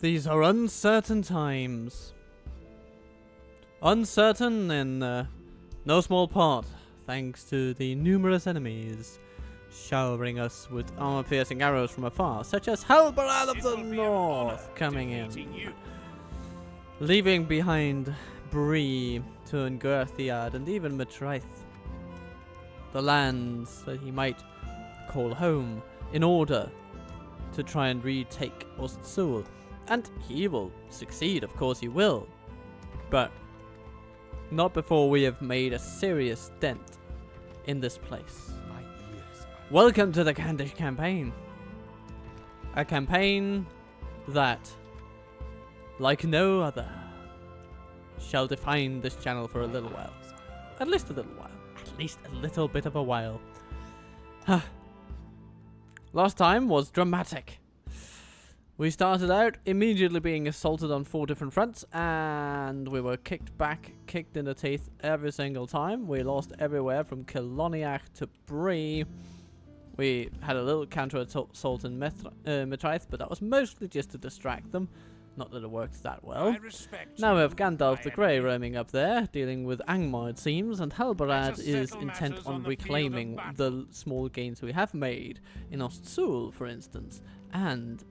These are uncertain times. Uncertain in no small part, thanks to the numerous enemies showering us with armor-piercing arrows from afar, such as Halbarad of the North coming in, leaving behind Bree, Tuangurthiad, and even Matraith, the lands that he might call home, in order to try and retake Ostsul. And he will succeed, of course he will, but not before we have made a serious dent in this place. Welcome to the Candish campaign. A campaign that, like no other, shall define this channel for a little while. At least a little while. At least a little bit of a while. Last time was dramatic. We started out immediately being assaulted on 4 different fronts, and we were kicked back, kicked in the teeth every single time. We lost everywhere from Kiloniach to Bree. We had a little counter-assault in Matraith, but that was mostly just to distract them. Not that it worked that well. Now we have Gandalf the Grey roaming up there, dealing with Angmar it seems, and Halbarad is intent on reclaiming the small gains we have made in Ostsul, for instance. And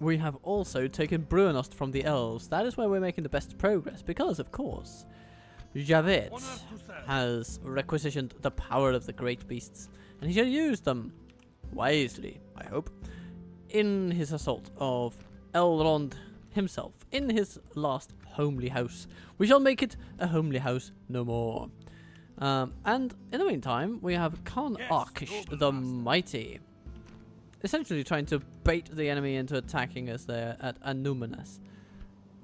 we have also taken Brunost from the elves. That is where we're making the best progress, because, of course, Javet has requisitioned the power of the great beasts, and he shall use them wisely, I hope, in his assault of Elrond himself, in his last homely house. We shall make it a homely house no more. And in the meantime, we have Khan Arkish the Mighty, essentially trying to bait the enemy into attacking us there at Anuminas.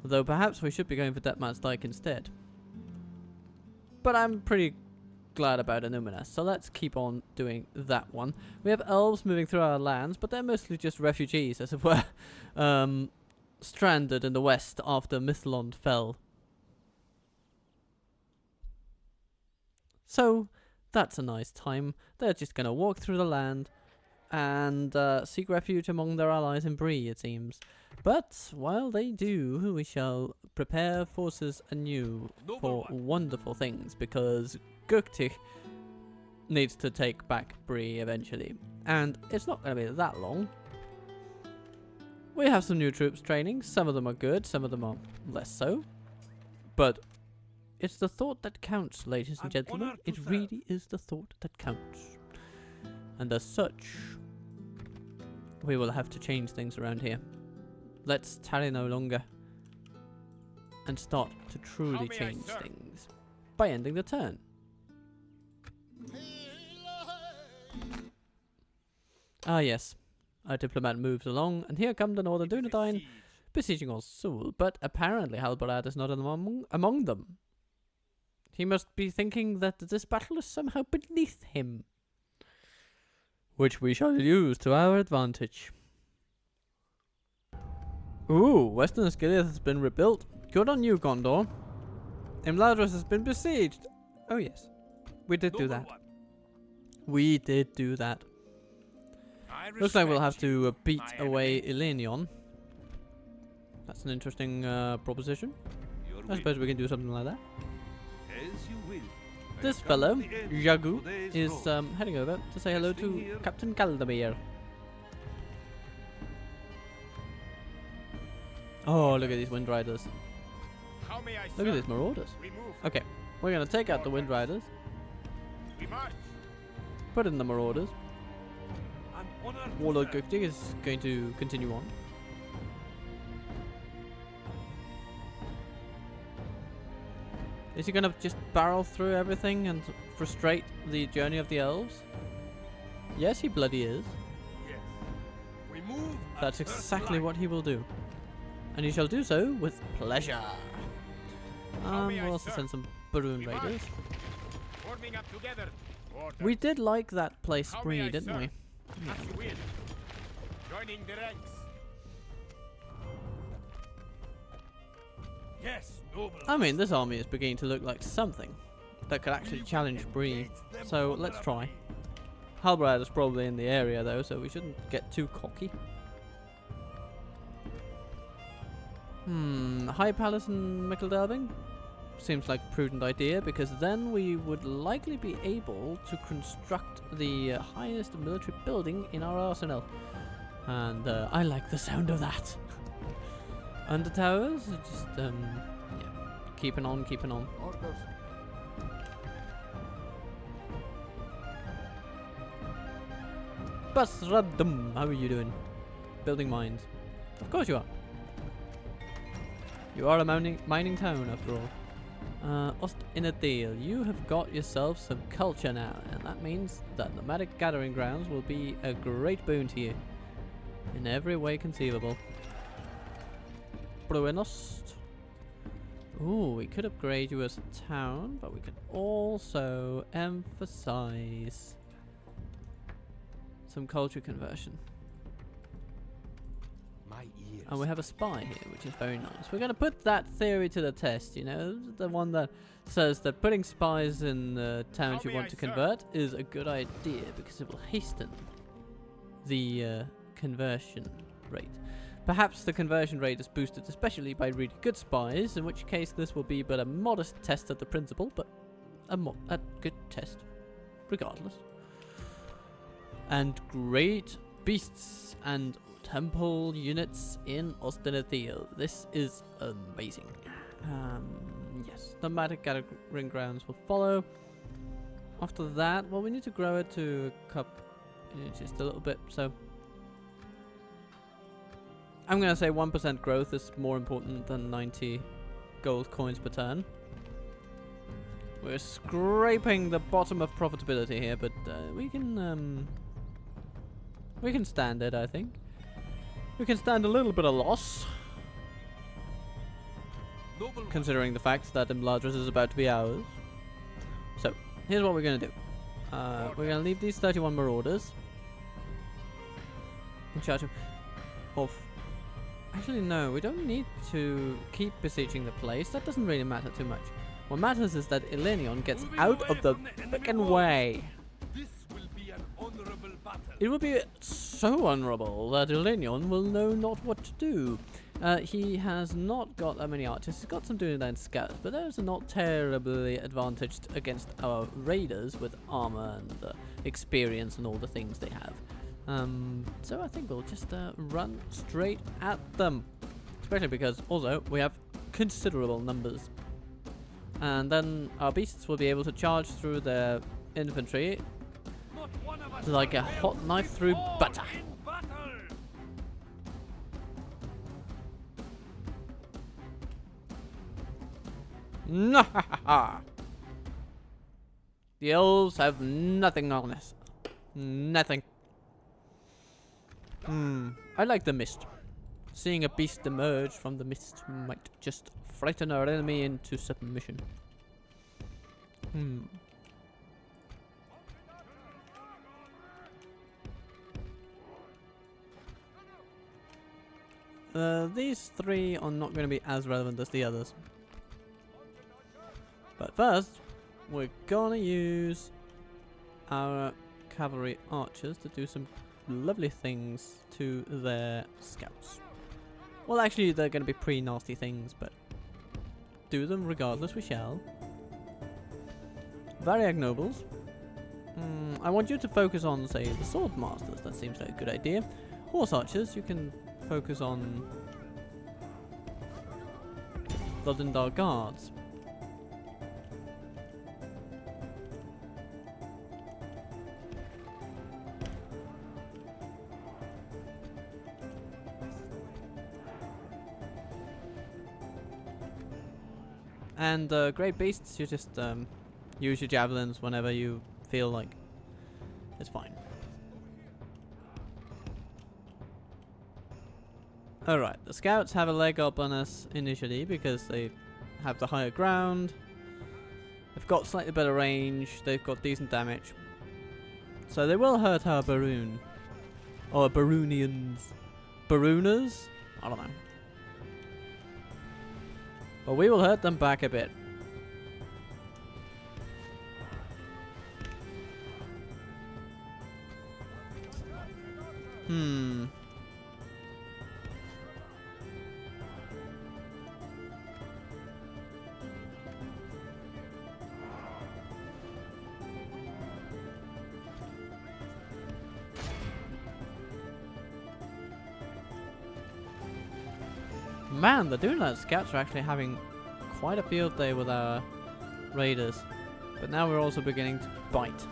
Though perhaps we should be going for Deathman's Dyke instead. But I'm pretty glad about Anuminas, so let's keep on doing that one. We have elves moving through our lands, but they're mostly just refugees, as it were, stranded in the west after Mithlond fell. So that's a nice time. They're just going to walk through the land and seek refuge among their allies in Bree, it seems. But while they do, we shall prepare forces anew for wonderful things, because Gugtich needs to take back Bree eventually, and it's not going to be that long. We have some new troops training. Some of them are good, some of them are less so, but it's the thought that counts, ladies and gentlemen. It really is the thought that counts, and as such, we will have to change things around here. Let's tarry no longer and start to truly change things by ending the turn. Ah yes, our diplomat moves along, and here come the Northern Dunedain besieging Ostsul, but apparently Halbarad is not among them. He must be thinking that this battle is somehow beneath him, which we shall use to our advantage. Ooh, Western Osgiliath has been rebuilt. Good on you, Gondor. Imladris has been besieged. Oh yes, we did do that. We did do that. Looks like we'll have to beat away Elenion. That's an interesting proposition. I suppose we can do something like that. This fellow, Jagu, is heading over to say hello to Captain Kaldamir. Oh, look at these Wind Riders. Look at these Marauders. Okay, we're going to take out the Wind Riders. Put in the Marauders. Warlord Gugtich is going to continue on. Is he going to just barrel through everything and frustrate the journey of the elves? Yes, he bloody is. That's exactly what he will do. And he shall do so with pleasure. We'll also send some Baroon Raiders. We did like that place Bree, didn't we? Yeah. Joining the ranks. Yes, I mean, this army is beginning to look like something that could actually challenge Bree. So let's try. Halbarad is probably in the area though, so we shouldn't get too cocky. High Palace in Micheldelving? Seems like a prudent idea, because then we would likely be able to construct the highest military building in our arsenal. And I like the sound of that. Under towers, just yeah, keeping on, keeping on. Orders. Basradum, how are you doing? Building mines. Of course you are. You are a mining town, after all. Ost in a deal. You have got yourself some culture now, and that means that nomadic gathering grounds will be a great boon to you. In every way conceivable. Bruinost. Ooh, we could upgrade you as a town, but we could also emphasize some culture conversion. My ears. And we have a spy here, which is very nice. We're going to put that theory to the test, you know, the one that says that putting spies in the towns you want to convert is a good idea because it will hasten the conversion rate. Perhaps the conversion rate is boosted especially by really good spies, in which case this will be but a modest test of the principle, but a good test regardless. And great beasts and temple units in Ostinathiel. This is amazing. Yes, nomadic gathering grounds will follow. After that, well, we need to grow it to just a little bit, so I'm gonna say 1% growth is more important than 90 gold coins per turn. We're scraping the bottom of profitability here, but we can stand it, I think. We can stand a little bit of loss, considering the fact that Imladris is about to be ours. So, here's what we're gonna do. We're gonna leave these 31 marauders in charge of. Actually, no, we don't need to keep besieging the place. That doesn't really matter too much. What matters is that Elenion gets out of the frickin' way. This will be an honorable battle. It will be so honorable that Elenion will know not what to do. He has not got that many archers. He's got some Dunedain scouts, but those are not terribly advantaged against our raiders with armor and experience and all the things they have. So I think we'll just run straight at them. Especially because also we have considerable numbers. And then our beasts will be able to charge through their infantry like a hot knife through butter. Nahaha! The elves have nothing on us. Nothing. I like the mist. Seeing a beast emerge from the mist might just frighten our enemy into submission. These three are not going to be as relevant as the others. But first, we're gonna use our cavalry archers to do some lovely things to their scouts. Well, actually, they're going to be pretty nasty things, but do them regardless we shall. Variag nobles. I want you to focus on, say, the sword masters. That seems like a good idea. Horse archers, you can focus on the Lindar guards. And great beasts, you just use your javelins whenever you feel like. It's fine. Alright, the scouts have a leg up on us initially because they have the higher ground. They've got slightly better range. They've got decent damage. So they will hurt our Baroon. Or Baroonians. Barooners? I don't know. But we will hurt them back a bit. Man, the Dunedain scouts are actually having quite a field day with our raiders. But now we're also beginning to bite.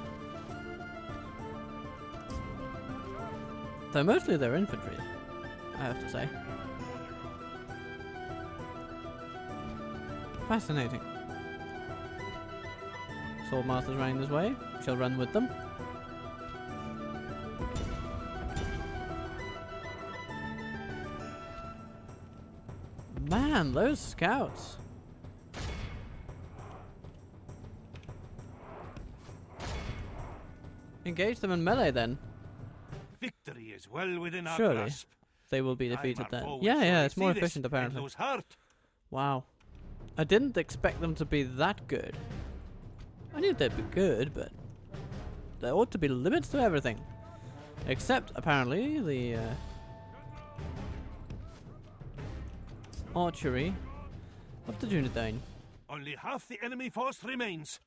Though mostly they're infantry, I have to say. Fascinating. Swordmaster's running this way. Shall run with them. Man, those scouts. Engage them in melee then. Victory is well within our Surely grasp. they will be defeated Time then. our foe will Yeah, surely it's more see this efficient and apparently. lose heart. Wow. I didn't expect them to be that good. I knew they'd be good, but there ought to be limits to everything. Except, apparently, the archery of the Dunedain. Only half the enemy force remains.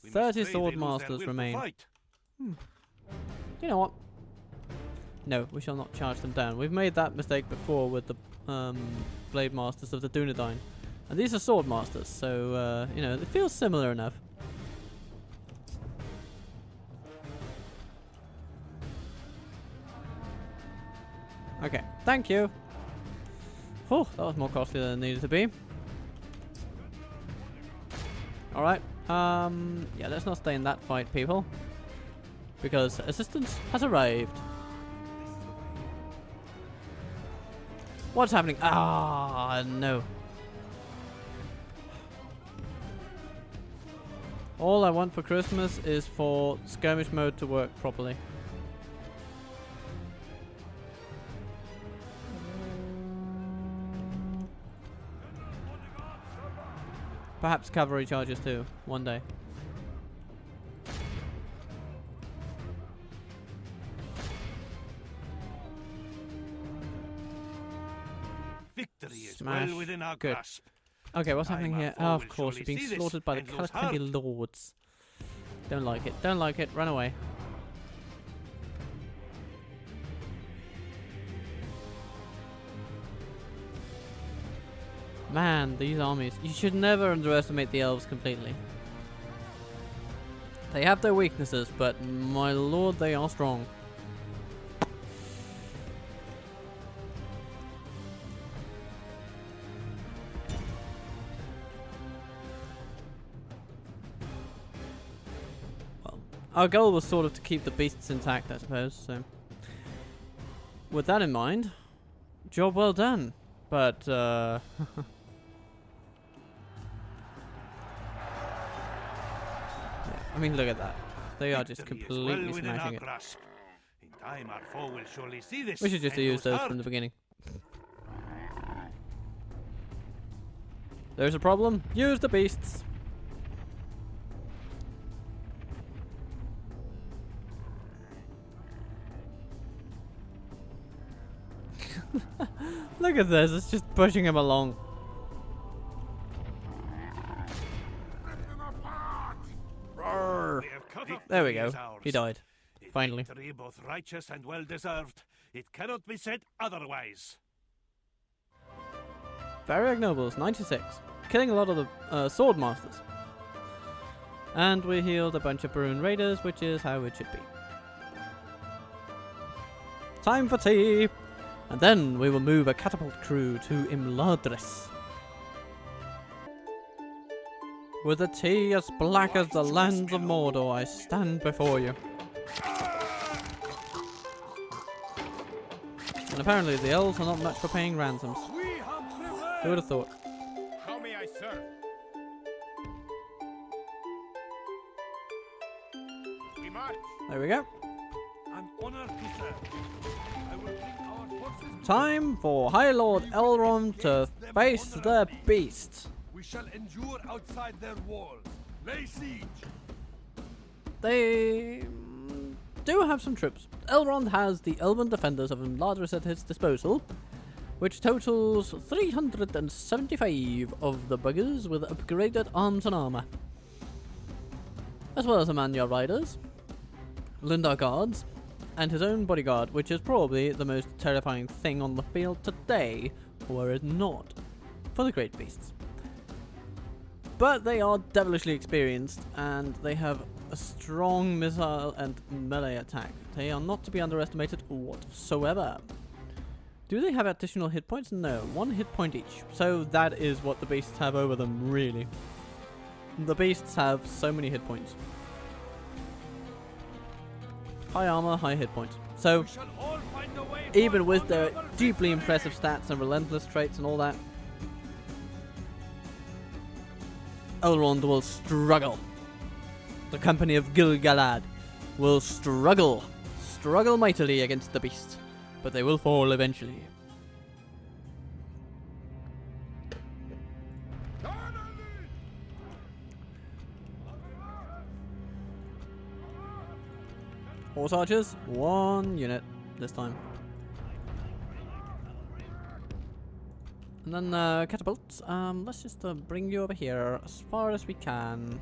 We 30 must pray they sword lose their masters will to remain. fight. You know what? No, we shall not charge them down. We've made that mistake before with the blademasters of the Dunedain. And these are sword masters, so, you know, it feels similar enough. Okay, thank you. Oh, that was more costly than it needed to be. Alright, yeah, let's not stay in that fight, people. Because assistance has arrived. What's happening? Ah, no. All I want for Christmas is for skirmish mode to work properly. Perhaps cavalry charges too, one day. Victory is Smash. well within our Good. grasp. Okay, what's Time happening our here? foe Oh, of will course, surely you're being see this slaughtered by the and lose Catapults lords. Don't like it. Don't like it. Run away. Man, these armies. You should never underestimate the elves completely. They have their weaknesses, but my lord, they are strong. Well, our goal was sort of to keep the beasts intact, I suppose, so. With that in mind, job well done. But, I mean, look at that. They are just Victory is completely well within our smashing it. grasp. In time, our foe will surely see this. We should just have and used lose those heart. from the beginning. There's a problem. Use the beasts. Look at this. It's just pushing him along. Roar. We have cut off There we victory go. is ours. He died. A Finally. Victory both righteous and well deserved. It cannot be said otherwise. Variag Nobles, 96. Killing a lot of the sword masters. And we healed a bunch of Bruin Raiders, which is how it should be. Time for tea! And then we will move a catapult crew to Imladris. With a tea as black as the lands of Mordor, I stand before you. And apparently the elves are not much for paying ransoms. We have prevailed. Who would have thought? How may I serve? We march. There we go. An honor to serve. I will bring our forces. Time for High Lord Elrond to face the beast. We shall endure outside their walls. Lay siege. They do have some troops. Elrond has the Elven defenders of Imladris at his disposal, which totals 375 of the buggers with upgraded arms and armor, as well as Amanya riders, Lindar guards, and his own bodyguard, which is probably the most terrifying thing on the field today, or were it not for the great beasts. But they are devilishly experienced, and they have a strong missile and melee attack. They are not to be underestimated whatsoever. Do they have additional hit points? No, 1 hit point each. So that is what the beasts have over them, really. The beasts have so many hit points. High armor, high hit points. So, even with their deeply impressive stats and relentless traits and all that, Elrond will struggle. The company of Gil-galad will struggle mightily against the beast, but they will fall eventually. Horse archers, 1 unit this time. And then catapults, let's just bring you over here as far as we can.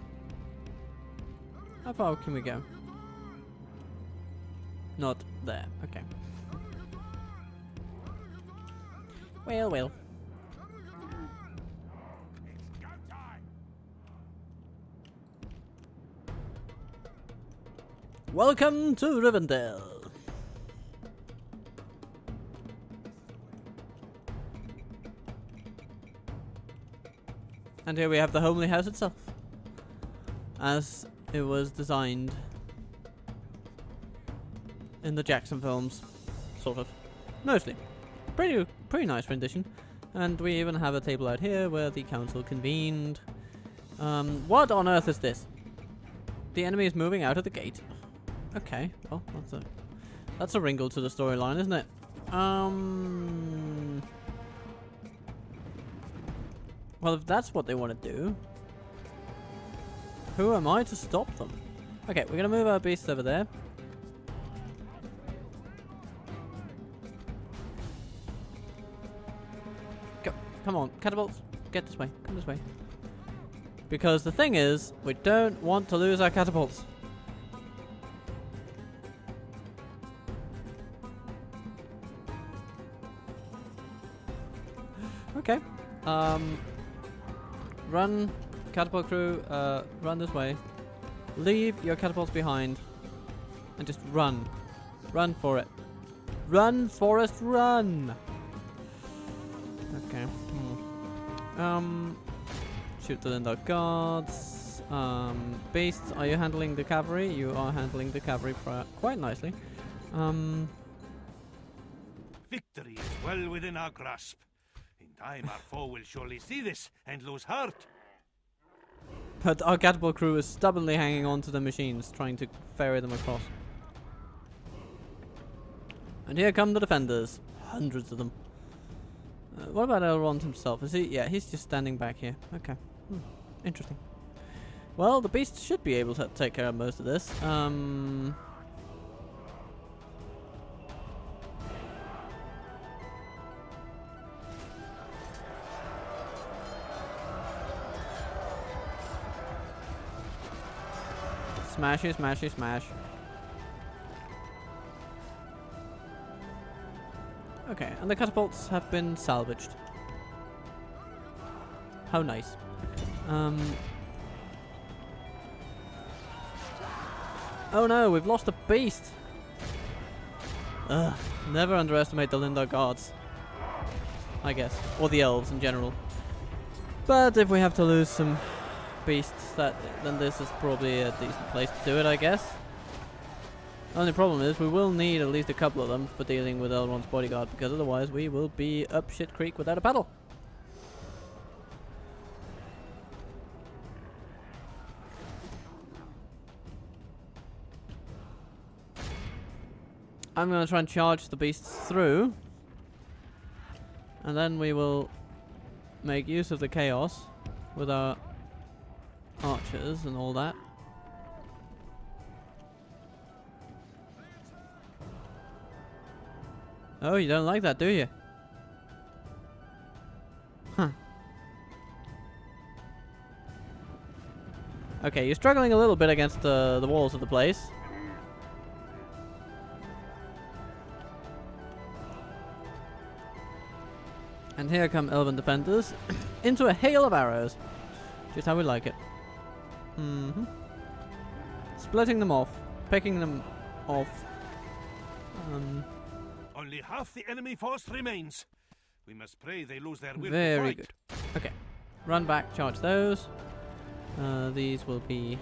How far can we go? Not there, okay. Well. Welcome to Rivendell. And here we have the homely house itself, as it was designed in the Jackson films, sort of. Mostly. Pretty nice rendition. And we even have a table out here where the council convened. What on earth is this? The enemy is moving out of the gate. Okay, well, that's a wrinkle to the storyline, isn't it? Well, if that's what they want to do, who am I to stop them? Okay, we're gonna move our beasts over there. Go, come on, catapults, get this way, come this way. Because the thing is, we don't want to lose our catapults. Okay. Run, catapult crew, run this way. Leave your catapults behind. And just run. Run for it. Run, Forest, run! Okay. Shoot the Lindar guards. Beasts, are you handling the cavalry? You are handling the cavalry quite nicely. Victory is well within our grasp. In time, our foe will surely see this and lose heart. But our catapult crew is stubbornly hanging on to the machines, trying to ferry them across. And here come the defenders. Hundreds of them. What about Elrond himself? Is he? Yeah, he's just standing back here. Okay. Interesting. Well, the beast should be able to take care of most of this. Smashy, smashy, smash. Okay, and the catapults have been salvaged. How nice. Oh no, we've lost a beast. Ugh, never underestimate the Lindar guards, I guess, or the elves in general. But if we have to lose some beasts, then this is probably a decent place to do it, I guess. Only problem is we will need at least a couple of them for dealing with Elrond's bodyguard, because otherwise we will be up shit creek without a paddle. I'm going to try and charge the beasts through, and then we will make use of the chaos with our archers and all that. Oh, you don't like that, do you? Huh. Okay, you're struggling a little bit against the walls of the place. And here come elven defenders into a hail of arrows. Just how we like it. Splitting them off. Picking them off. Only half the enemy force remains. We must pray they lose their will to Very fight. good. Okay. Run back, charge those. These will be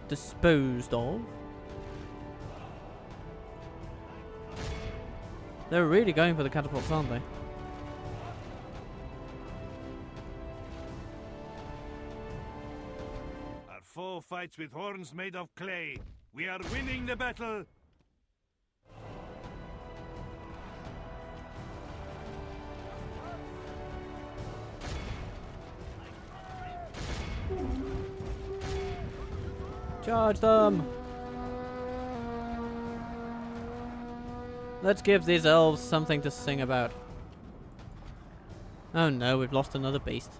disposed of. They're really going for the catapults, aren't they? Our foe fights with horns made of clay. We are winning the battle. Charge them! Let's give these elves something to sing about. Oh no, we've lost another beast.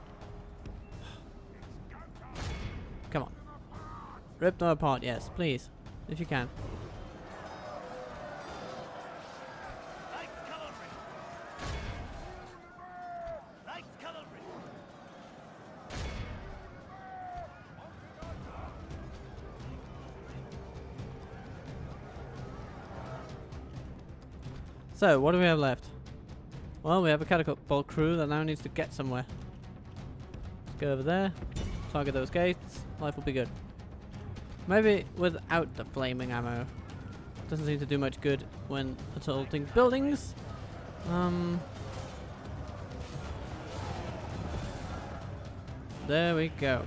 Come on. Rip them apart, yes, please. If you can. So, what do we have left? Well, we have a catapult crew that now needs to get somewhere. Let's go over there. Target those gates. Life will be good. Maybe without the flaming ammo. Doesn't seem to do much good when assaulting buildings. There we go.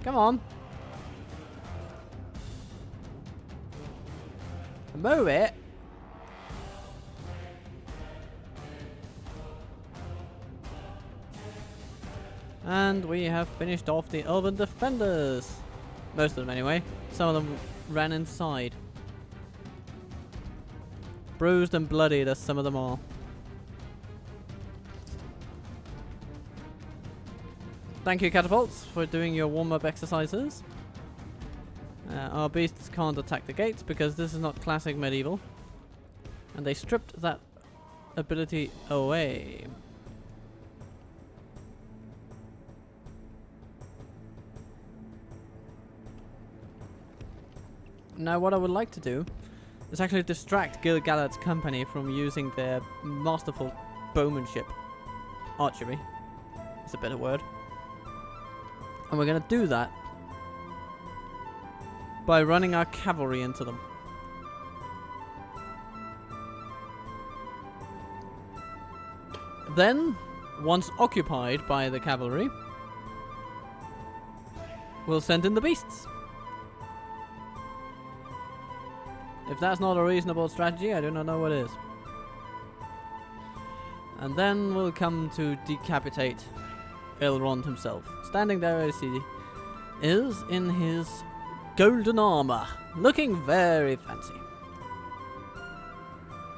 Come on. Move it. And we have finished off the elven defenders. Most of them anyway. Some of them ran inside. Bruised and bloodied as some of them are. Thank you, catapults, for doing your warm-up exercises. Our beasts can't attack the gates because this is not classic medieval. And they stripped that ability away. Now what I would like to do is actually distract Gil-galad's company from using their masterful bowmanship. Archery. It's a better word. And we're going to do that by running our cavalry into them. Then, once occupied by the cavalry, we'll send in the beasts. If that's not a reasonable strategy, I do not know what is. And then we'll come to decapitate Elrond himself. Standing there as he is in his golden armor, looking very fancy.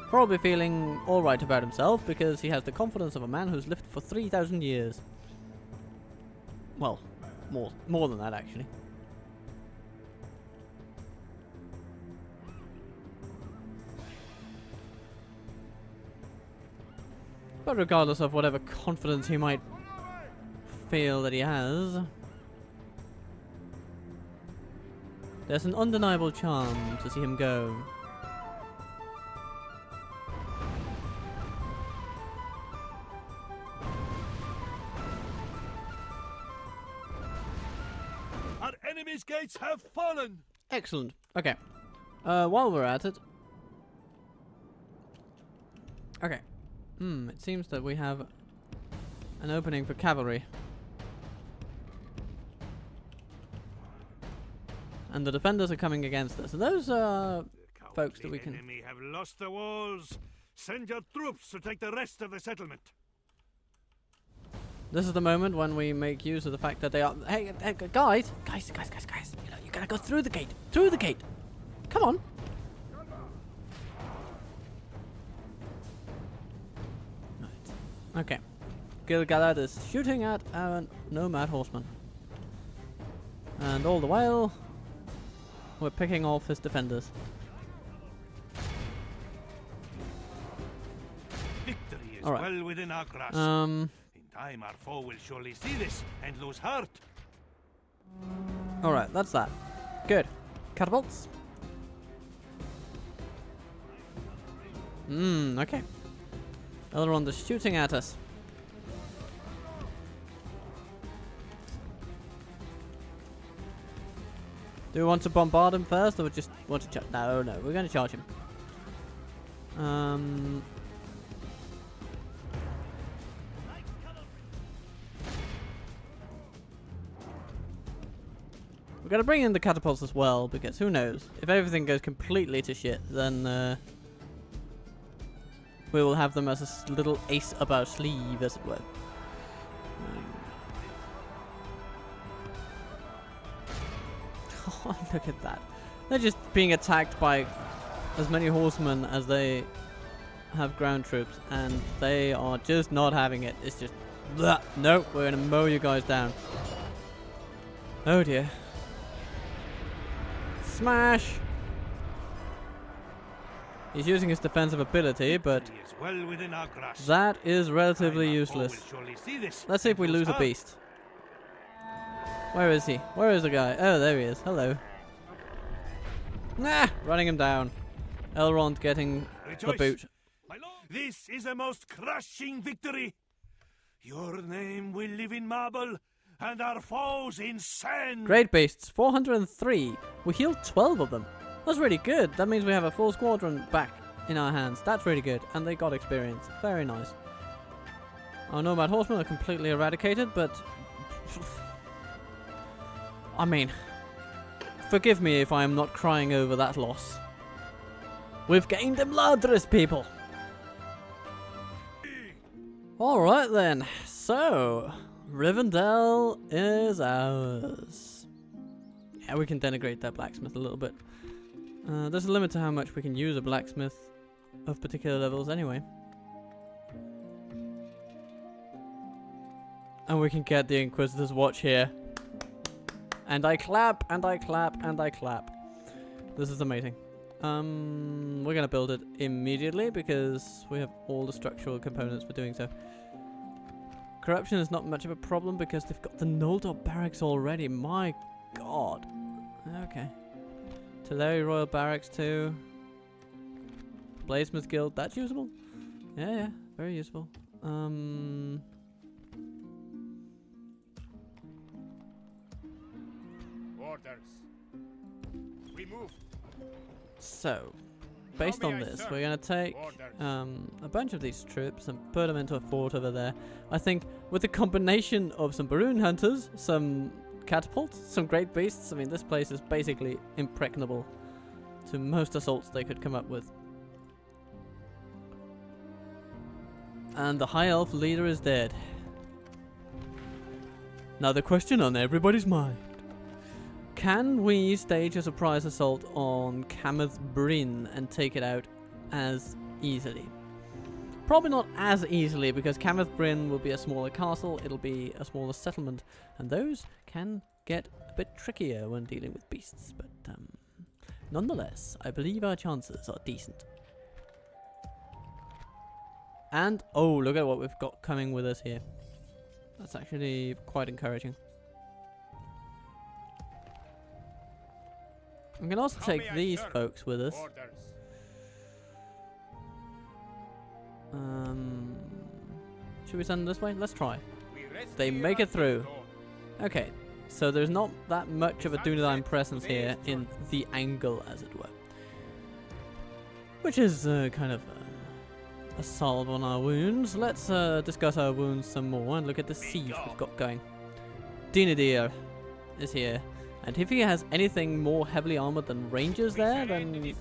Probably feeling alright about himself because he has the confidence of a man who's lived for 3,000 years. Well, more than that actually. But regardless of whatever confidence he might feel that he has, there's an undeniable charm to see him go. Our enemy's gates have fallen! Excellent. Okay. While we're at it... Okay. It seems that we have an opening for cavalry. And the defenders are coming against us. And those are folks that we can... The enemy have lost the walls. Send your troops to take the rest of the settlement. This is the moment when we make use of the fact that they are... Hey, guys! Guys! You know, you gotta go through the gate! Through the gate! Come on! Right. Okay. Gil-galad is shooting at our nomad horseman. And all the while, we're picking off his defenders. Victory is All right. well within our grasp. In time, our foe will surely see this and lose heart. All right, that's that. Good. Catapults. Okay. Elrond is shooting at us. Do we want to bombard him first, or we just want to charge? No, we're going to charge him. We're going to bring in the catapults as well, because who knows? If everything goes completely to shit, then we will have them as a little ace up our sleeve, as it were. Oh, look at that. They're just being attacked by as many horsemen as they have ground troops, and they are just not having it. It's just, bleh. Nope, we're going to mow you guys down. Oh dear. Smash! He's using his defensive ability, but that is relatively useless. Let's see if we lose a beast. Where is he? Where is the guy? Oh, there he is. Hello. Nah! Running him down. Elrond getting the boot. This is a most crushing victory. Your name will live in marble, and our foes in sand. Great beasts. 403. We healed 12 of them. That's really good. That means we have a full squadron back in our hands. That's really good. And they got experience. Very nice. Our nomad horsemen are completely eradicated, but... I mean... Forgive me if I am not crying over that loss. We've gained them Ladris, people! Alright then. So... Rivendell is ours. Yeah, we can denigrate that blacksmith a little bit. There's a limit to how much we can use a blacksmith of particular levels anyway. And we can get the Inquisitor's Watch here. And I clap, and I clap, and I clap. This is amazing. We're going to build it immediately because we have all the structural components for doing so. Corruption is not much of a problem because they've got the Noldor barracks already. My god. Okay. Teleri Royal Barracks too. Bladesmith Guild, that's usable? Yeah, very useful. Orders. We move. So, based on this, we're going to take a bunch of these troops and put them into a fort over there. I think with the combination of some Baroon Hunters, some catapults, some great beasts, I mean this place is basically impregnable to most assaults they could come up with. And the High Elf leader is dead. Now the question on everybody's mind. Can we stage a surprise assault on Cameth Bryn and take it out as easily? Probably not as easily because Cameth Bryn will be a smaller castle, it'll be a smaller settlement, and those can get a bit trickier when dealing with beasts, but nonetheless, I believe our chances are decent. And, oh, look at what we've got coming with us here. That's actually quite encouraging. We can also take these folks with us. Should we send them this way? Let's try. They make it through. Okay, so there's not that much of a Dunedain presence here in the angle, as it were. Which is kind of a salve on our wounds. Let's discuss our wounds some more and look at the siege we've got going. Dunedain is here. And if he has anything more heavily armored than rangers there, then...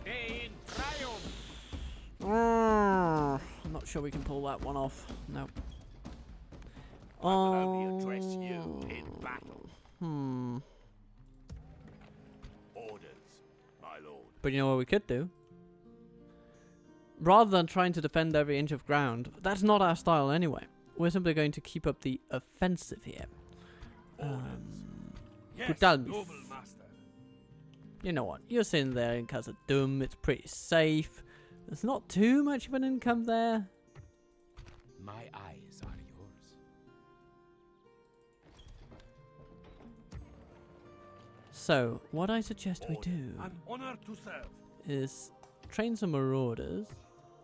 I'm not sure we can pull that one off. No. But you know what we could do? Rather than trying to defend every inch of ground, that's not our style anyway. We're simply going to keep up the offensive here. You know what? You're sitting there in Khazad-dûm. It's pretty safe. There's not too much of an income there. My eyes are yours. So, what I suggest we do I'm honored to serve. is train some marauders.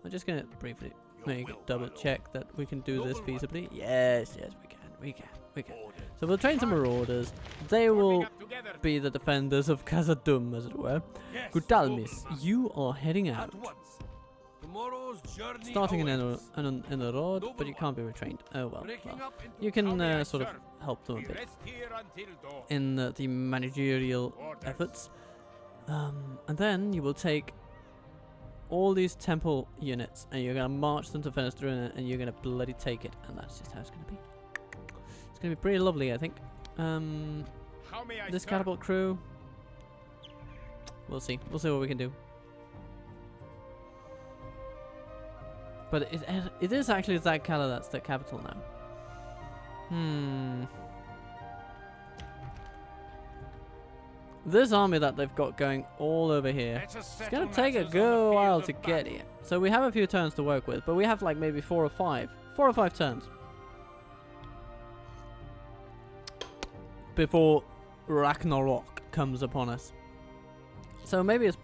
I'm just going to briefly make a double check that we can do this feasibly. Yes, yes, we can. So we'll train some marauders. They will be the defenders of Khazad-dûm, as it were. Yes, Gudalmis, you are heading out. at once. Tomorrow's journey Starting in awaits. Elrond, but you can't be retrained. Oh well. Breaking up into You can sort of help them a We bit rest here until dawn. in the managerial Orders. efforts. And then you will take all these temple units and you're going to march them to Vindsvept and you're going to bloody take it. And that's just how it's going to be. It's going to be pretty lovely, I think. How may I This serve? catapult crew, we'll see. We'll see what we can do. But it is actually Ziegler that's the capital now. This army that they've got going all over here, Let us it's settle going to take a matters on the good field while of to get battle. here. So we have a few turns to work with, but we have like maybe 4 or 5 turns before Ragnarok comes upon us. So maybe it's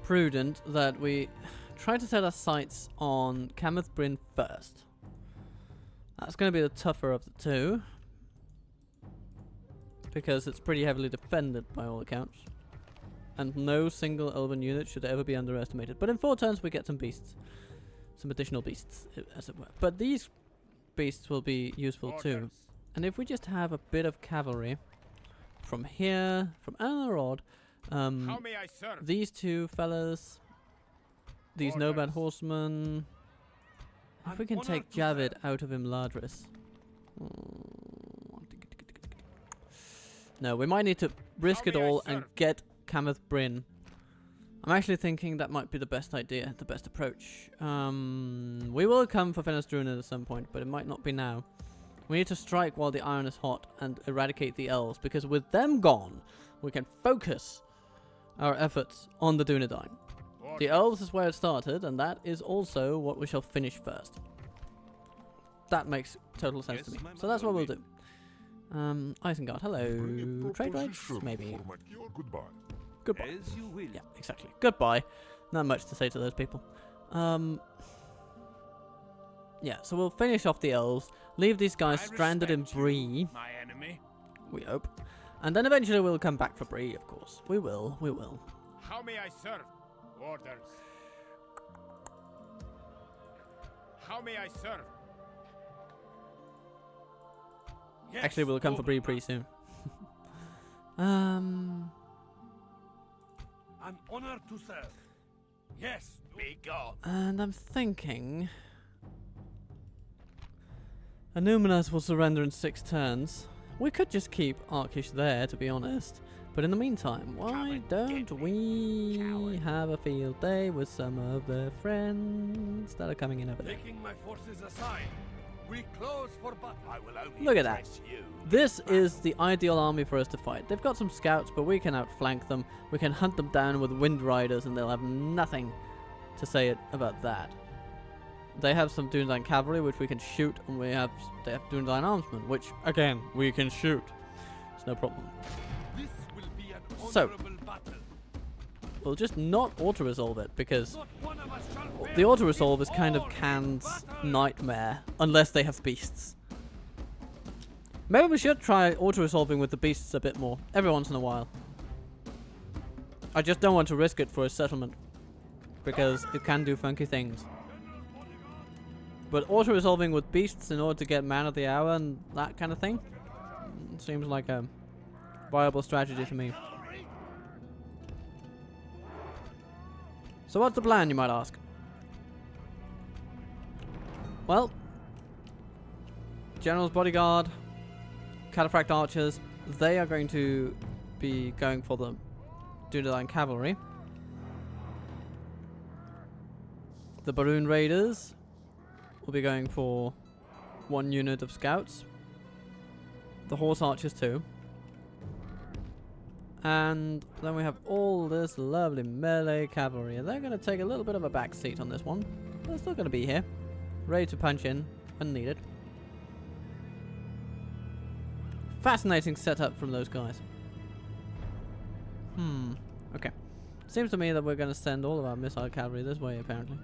prudent that we try to set our sights on Bryn first. That's going to be the tougher of the two, because it's pretty heavily defended by all accounts. And no single elven unit should ever be underestimated. But in 4 turns we get some beasts. Some additional beasts, as it were. But these beasts will be useful too. Orders. And if we just have a bit of cavalry from here, from Elrond, How may I serve? these two fellas, these nomad Orders. horsemen. If I'm we can honored take to Javid serve. out of Imladris. No, we might need to risk it may I all and serve? get Bryn. I'm actually thinking that might be the best idea, the best approach. We will come for Vindsvept at some point, but it might not be now. We need to strike while the iron is hot and eradicate the elves, because with them gone, we can focus our efforts on the Dunedain. The Orders. elves is where it started, and that is also what we shall finish first. That makes total sense to Yes, me. my So that's what we'll lord. do. Isengard, hello. Trade rights? Maybe. Goodbye. Goodbye. As you will. Yeah, exactly. Goodbye. Not much to say to those people. Yeah, so we'll finish off the elves, leave these guys I stranded in respect you, Bree, my enemy. we hope. And then eventually we'll come back for Bree, of course. We will. How may I serve? Orders. How may I serve? Yes, Actually, we'll come for Bree noble pretty soon. I'm honored to serve. Yes, be gone. And I'm thinking Anuminas will surrender in 6 turns. We could just keep Arkish there, to be honest. But in the meantime, why and don't get we coward. have a field day with some of their friends that are coming in over there? Taking my forces aside, we close for battle. I will only Look at that. address you. This is the ideal army for us to fight. They've got some scouts, but we can outflank them. We can hunt them down with wind riders, and they'll have nothing to say about that. They have some Dunedain cavalry, which we can shoot, and they have Dunedain armsmen, which, again, we can shoot. It's no problem. This will be an So- honorable battle. We'll just not auto-resolve it, because Not one of us shall fail. the auto-resolve is kind of All in Can's battle. nightmare, unless they have beasts. Maybe we should try auto-resolving with the beasts a bit more, every once in a while. I just don't want to risk it for a settlement, because it can do funky things. But auto-resolving with beasts in order to get man of the hour and that kind of thing seems like a viable strategy to me. So what's the plan, you might ask? Well, General's bodyguard, cataphract archers, they are going to be going for the Dunedain cavalry. The Baroon raiders will be going for 1 unit of scouts. The horse archers too. And then we have all this lovely melee cavalry, and they're going to take a little bit of a back seat on this one. They're still going to be here. Ready to punch in when needed. Fascinating setup from those guys. Okay. Seems to me that we're going to send all of our missile cavalry this way, apparently.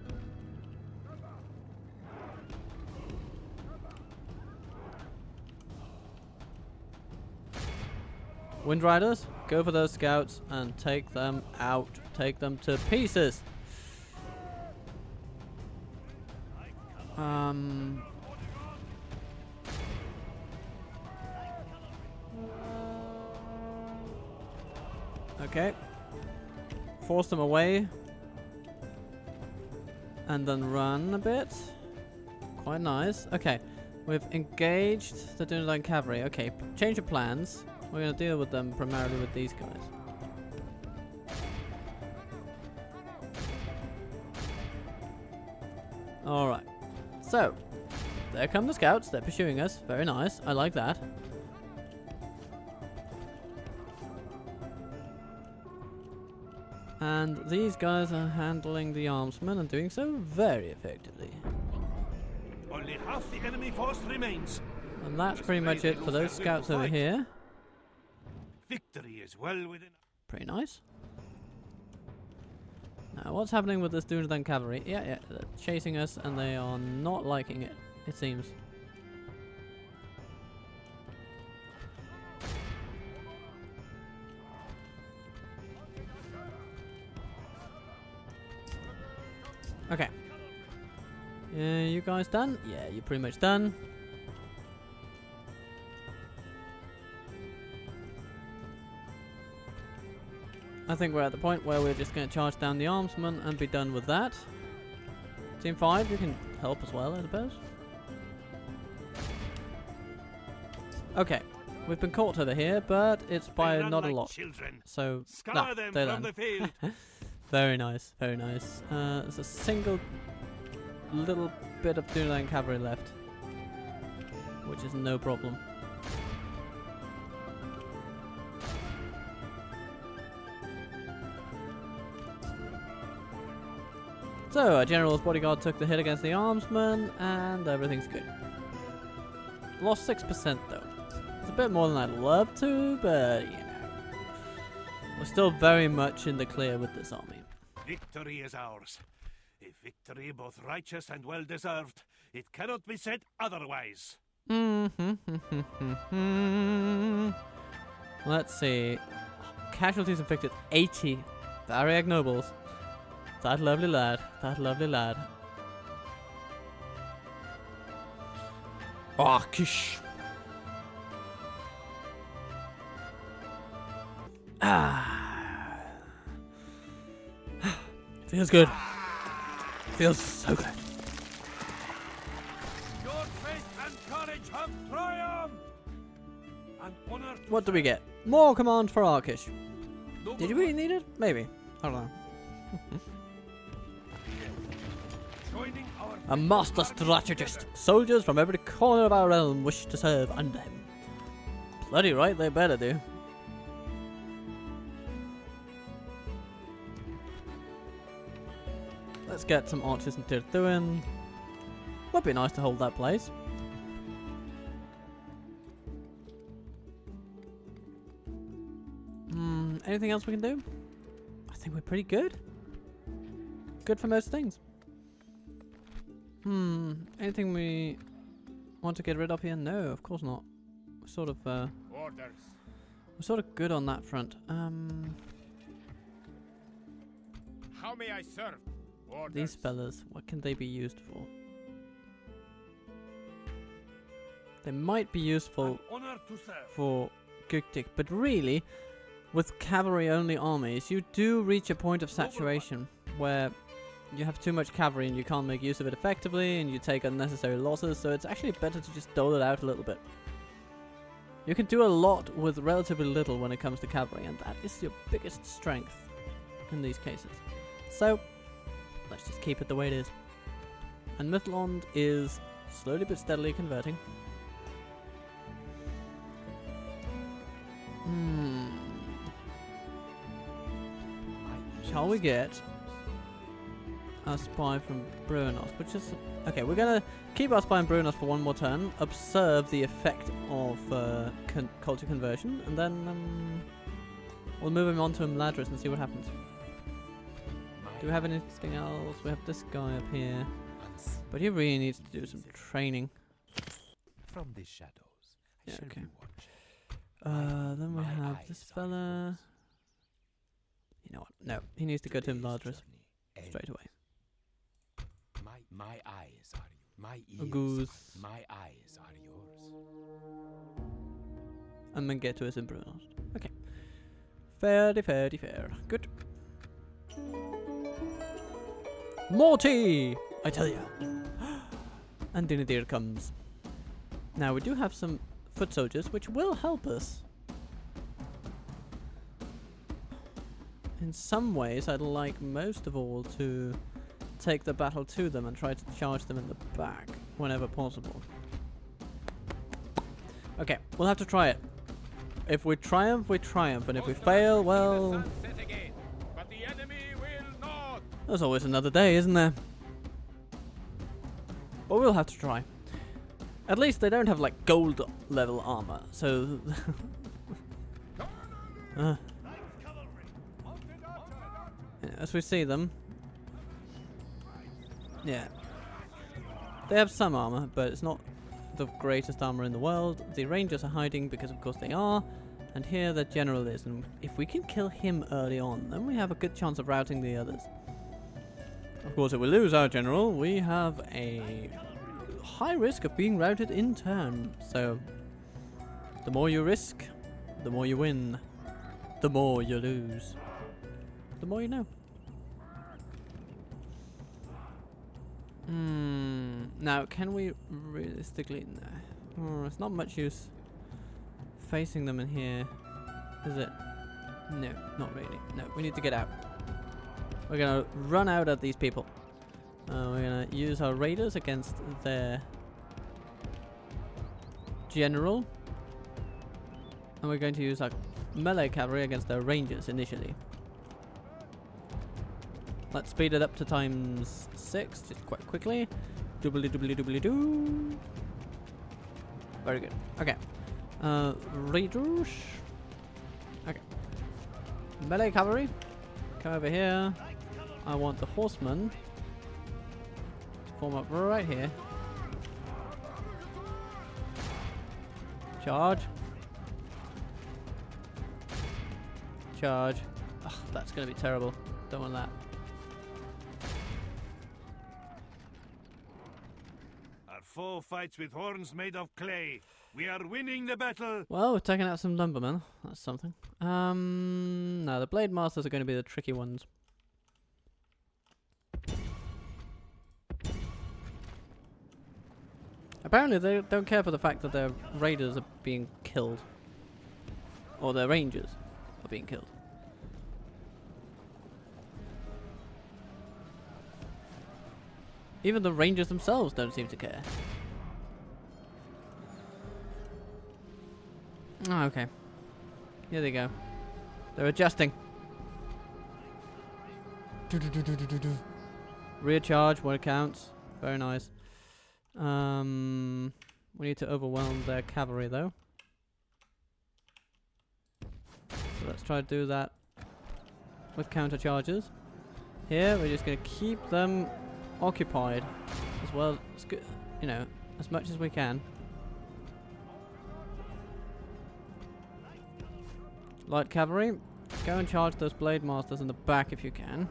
Wind Riders, go for those scouts and take them out. Take them to pieces. Okay. Force them away. And then run a bit. Quite nice. Okay. We've engaged the Dunedain cavalry. Okay. Change of plans. We're going to deal with them primarily with these guys. Alright. So. There come the scouts. They're pursuing us. Very nice. I like that. And these guys are handling the armsmen and doing so very effectively. Only half the enemy force remains. And that's pretty much it for those scouts over here. Victory is well within. Pretty nice. Now, what's happening with this Dunedain cavalry? Yeah, they're chasing us and they are not liking it, it seems. Okay. You guys done? Yeah, you're pretty much done. I think we're at the point where we're just going to charge down the armsmen and be done with that. Team 5, you can help as well, I suppose. Okay, we've been caught over here, but it's by not a lot. Children. So, Scour them they're from done. the field. Very nice, very nice. There's a single little bit of Dunedain cavalry left, which is no problem. So, our general's bodyguard took the hit against the armsman, and everything's good. Lost 6% though. It's a bit more than I'd love to, but you know. We're still very much in the clear with this army. Victory is ours. A victory both righteous and well-deserved. It cannot be said otherwise. Let's see. Casualties inflicted 80. Variag nobles. That lovely lad. That lovely lad. Oh, kish. Feels good. Feels so good. Your faith and courage have triumphed. An honor. What do we get? More command for Arkish. Did you really need it? Maybe. I don't know. Joining our A master strategist. Soldiers from every corner of our realm wish to serve under him. Bloody right, they better do. Let's get some archers in Dunedain. Would be nice to hold that place. Anything else we can do? I think we're pretty good. Good for most things. Anything we want to get rid of here? No, of course not. We're sort of Orders. we're sort of good on that front. How may I serve? Orders. These fellas, what can they be used for? They might be useful honor to serve. for Guktik, but really, with cavalry-only armies, you do reach a point of saturation where you have too much cavalry and you can't make use of it effectively, and you take unnecessary losses, so it's actually better to just dole it out a little bit. You can do a lot with relatively little when it comes to cavalry, and that is your biggest strength in these cases. So, let's just keep it the way it is. And Elrond is slowly but steadily converting. Shall we get our spy from Brunos, which is... Okay, we're going to keep our spy in Brunos for one more turn, observe the effect of culture conversion, and then we'll move him on to Imladris and see what happens. Do we have anything else? We have this guy up here, but he really needs to do some training. From the shadows. Yeah, okay. Then we have this fella. You know what? No, he needs to go to Imladris straight away. My eyes are my A ears. goose. My eyes are yours. And then get to his Brunos. Okay. Fairly fair. Good. Morty! I tell you. And Dunedain comes. Now we do have some foot soldiers, which will help us. In some ways, I'd like most of all to take the battle to them and try to charge them in the back whenever possible. Okay, we'll have to try it. If we triumph, we triumph, and if we fail, well... But the enemy will not. There's always another day, isn't there? But we'll have to try. At least they don't have like gold level armor, so... Yeah, as we see them... Yeah. They have some armor, but it's not the greatest armor in the world. The Rangers are hiding because of course they are. And here the General is, and if we can kill him early on, then we have a good chance of routing the others. Of course, if we lose our General, we have a high risk of being routed in turn. So, the more you risk, the more you win. The more you lose, the more you know. Now, can we realistically... No. It's not much use facing them in here, is it? No, not really. No, we need to get out. We're gonna run out at these people. We're gonna use our raiders against their general. And we're going to use our melee cavalry against their rangers initially. Let's speed it up to times 6 just quite quickly. Doobly-doobly-doobly-doo. Very good. Okay. Raiders. Okay. Melee cavalry. Come over here. I want the horsemen to form up right here. Charge. Charge. Ugh, that's going to be terrible. Don't want that. Our foe fights with horns made of clay. We are winning the battle. Well, we've taken out some lumbermen. That's something. No, the blademasters are going to be the tricky ones. Apparently they don't care for the fact that their raiders are being killed. Or their rangers are being killed. Even the rangers themselves don't seem to care. Oh, okay. Here they go. They're adjusting. Rear charge when it counts. Very nice. We need to overwhelm their cavalry though. So let's try to do that with counter charges. Here we're just going to keep them occupied as well as good, you know, as much as we can. Light cavalry, go and charge those blademasters in the back if you can.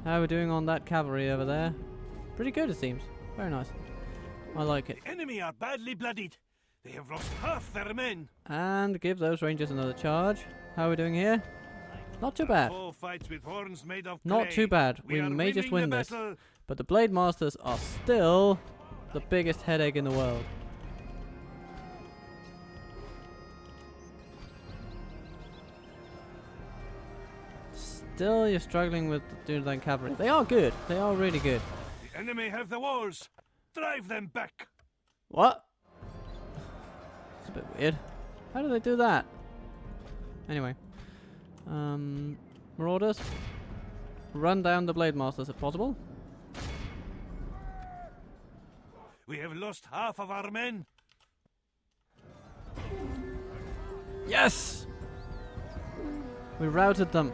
How are we doing on that cavalry over there? Pretty good, it seems. Very nice. I like it. The enemy are badly bloodied. They have lost half their men. And give those rangers another charge. How are we doing here? Not too bad. Foe fights with horns made of Not clay. too bad. We are may just win winning the this. battle. But the blademasters are still the biggest headache in the world. Still, you're struggling with the Dunedain cavalry. They are good. They are really good. The enemy have the walls. Drive them back. What? It's a bit weird. How do they do that? Anyway. Marauders. Run down the blademasters if possible. We have lost half of our men. Yes! We routed them.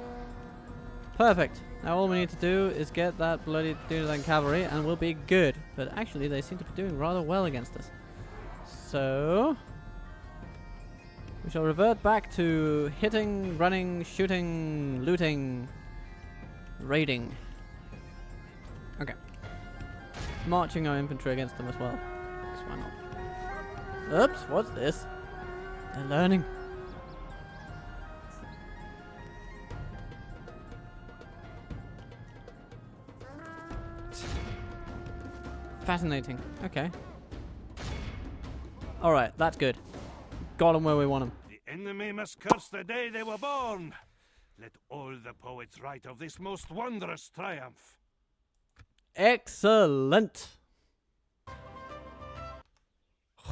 Perfect. Now all we need to do is get that bloody Dunedain cavalry and we'll be good. But actually they seem to be doing rather well against us. So we shall revert back to hitting, running, shooting, looting, raiding. Okay. Marching our infantry against them as well. 'Cause why not? Oops, what's this? They're learning. Fascinating. Okay. Alright, that's good. Got them where we want them. The enemy must curse the day they were born. Let all the poets write of this most wondrous triumph. Excellent.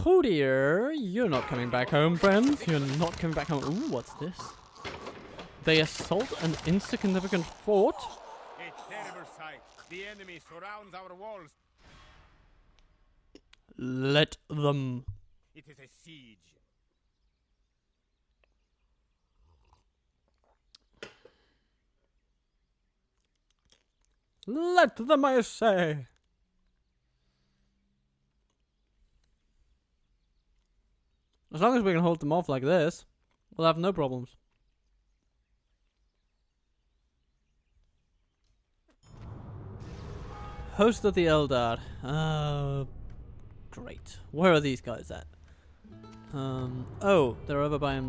Oh dear, you're not coming back home, friends. You're not coming back home. Ooh, what's this? They assault an insignificant fort? A terrible sight. The enemy surrounds our walls. Let them. It is a siege. Let them, I say. As long as we can hold them off like this, we'll have no problems. Host of the Eldar. Great. Where are these guys at? Oh, they're over by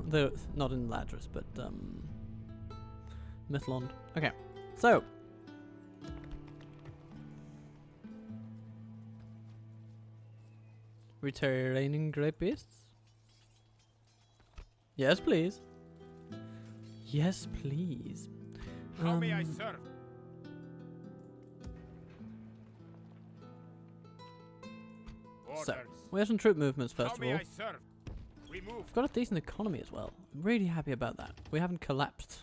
they're not in Ladris, but Mithlond. Okay, so returning great beasts. Yes, please. Yes, please. How may I serve? So, Orders. we have some troop movements first How of may all. I serve? We move. We've got a decent economy as well. I'm really happy about that. We haven't collapsed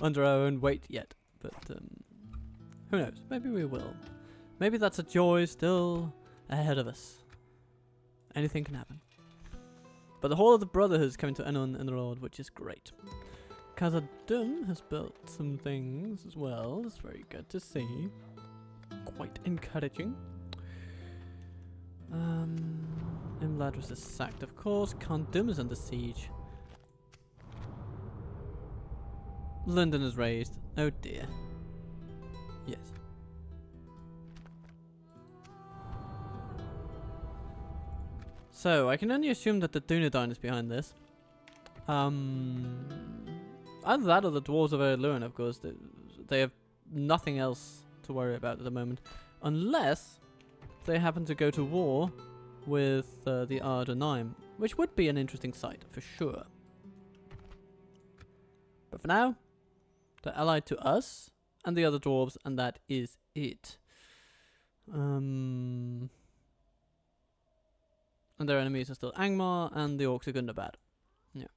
under our own weight yet, but who knows? Maybe we will. Maybe that's a joy still ahead of us. Anything can happen. But the whole of the Brotherhood is coming to Enon and the Lord, which is great. Khazad-dûm has built some things as well. It's very good to see. Quite encouraging. Imladris is sacked, of course. Khazad-dûm is under siege. London is raised. Oh dear. Yes. So, I can only assume that the Dunedain is behind this. Either that or the Dwarves of Erluin, of course. They have nothing else to worry about at the moment. Unless they happen to go to war with the Ardenaim, which would be an interesting sight, for sure. But for now, they're allied to us and the other dwarves, and that is it. And their enemies are still Angmar, and the orcs are Gundabad. Yeah.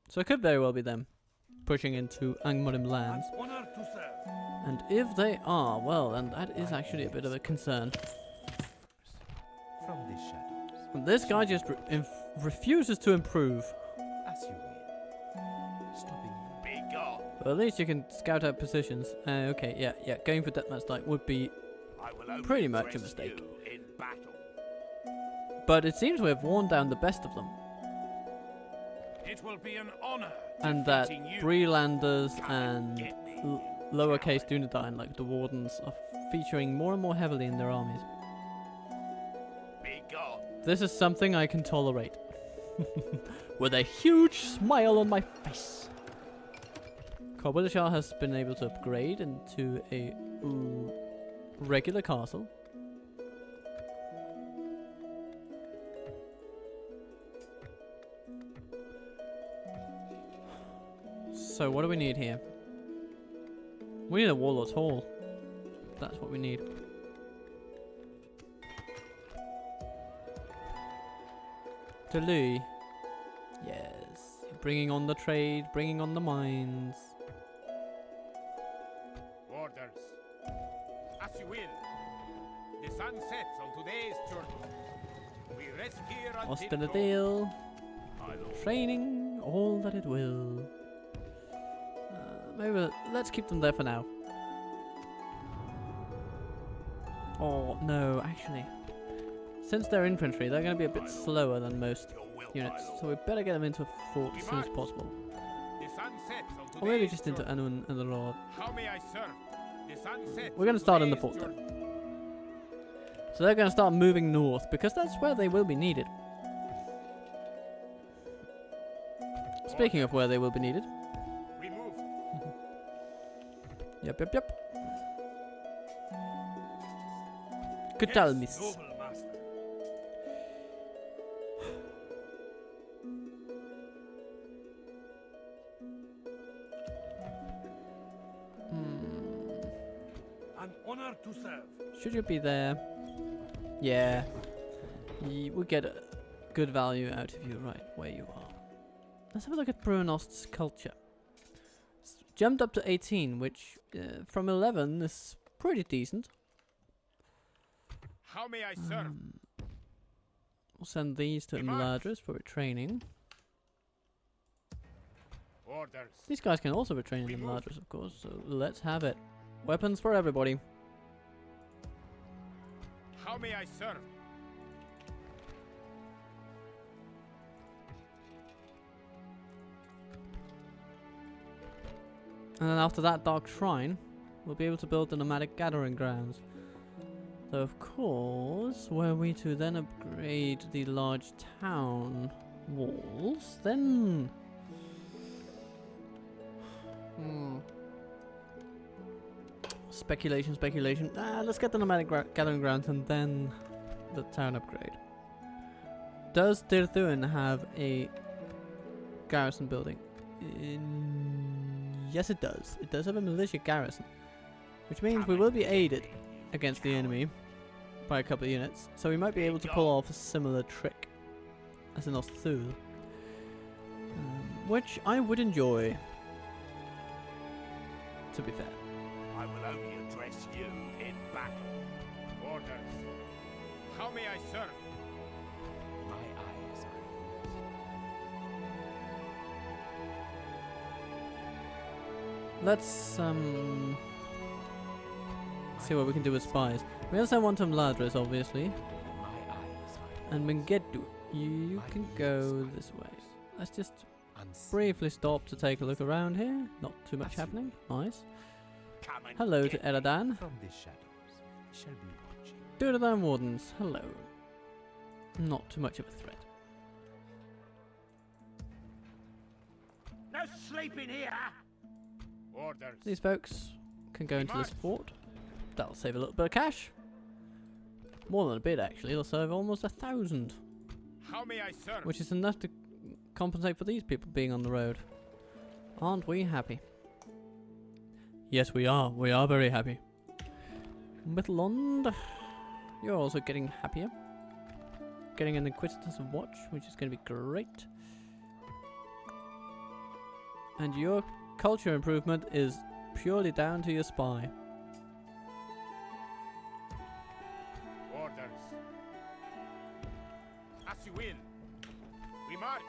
So it could very well be them pushing into Angmarim lands. An honor to serve. And if they are, well, then that is actually a bit of a concern. From the shadows, And this guy just refuses to improve. as you will. Stopping you. Be gone. Well, at least you can scout out positions. Okay, yeah. Going for Deathmatch would be I will only pretty much a address mistake. you in battle. But it seems we have worn down the best of them. It will be an honor. And that defeating you. Brelanders Come and get me. lowercase Dunedain, like the Wardens, are featuring more and more heavily in their armies. Be gone. This is something I can tolerate. With a huge smile on my face. Kobolishar has been able to upgrade into a regular castle. So what do we need here? We need a Warlord's Hall. That's what we need. Tului. Yes, Bringing on the trade, bringing on the mines. Orders. As you will. The sun sets on today's journey. We rest here until Austin a dawn. deal. My lord. Training, all that it will. Maybe let's keep them there for now. Oh, no, actually. Since they're infantry, they're going to be a bit slower than most units. So we better get them into a fort as soon as possible. The sun sets on Or maybe today's just into journey. Anun and the Lord. How may I serve? The sun sets We're going to on start in the today's fort journey. then. So they're going to start moving north because that's where they will be needed. Speaking of where they will be needed. We move. Yep. Good tell, miss. Noble master. An honor to serve. Should you be there? Yeah. We get a good value out of you right where you are. Let's have a look at Brunnost's culture. It's jumped up to 18, which from 11 is pretty decent. How may I serve? We'll send these to Imladris for retraining. Orders. These guys can also retrain in Imladris, of course, so let's have it. Weapons for everybody. How may I serve? And then after that Dark Shrine, we'll be able to build the nomadic gathering grounds. So of course, were we to then upgrade the large town walls, then... Speculation. Let's get the nomadic gathering grounds and then the town upgrade. Does Tirthuin have a garrison building? Yes, it does. It does have a militia garrison, which means we will be aided against the enemy by a couple of units, so we might be able to pull off a similar trick as in Osthul, which I would enjoy, to be fair. I will only address you in battle. Orders. How may I serve? My eyes are yours. Let's see what we can do with spies. We also want Imladris, obviously, My eyes are and Mengedu. You can go this way. Let's just briefly stop to take a look around here. Not too much happening. Nice. Come and Hello to get Eradan. from the shadows. Shall be watching. Dunedain Wardens. Hello. Not too much of a threat. no sleeping here. Orders. These folks can go into this fort. That'll save a little bit of cash. More than a bit, actually. It'll save almost 1,000, How may I serve? which is enough to compensate for these people being on the road. Aren't we happy? Yes, we are. We are very happy. Mittelond, you're also getting happier. Getting an Inquisitor's Watch, which is going to be great. And your culture improvement is purely down to your spy. Orders. As you will. We march.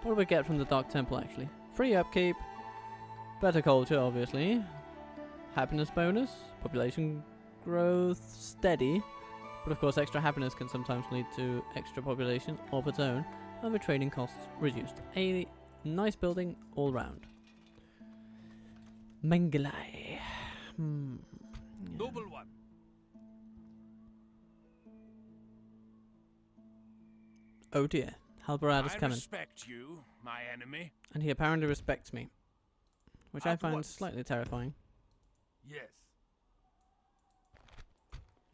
What do we get from the Dark Temple, actually? Free upkeep, better culture, obviously, happiness bonus, population growth steady, but of course extra happiness can sometimes lead to extra population of its own, and the trading costs reduced. A nice building all round. Mengelai. Yeah. Noble one. Oh dear, Halbarad is I coming, respect you, my enemy. and he apparently respects me, which I At find once. slightly terrifying. Yes.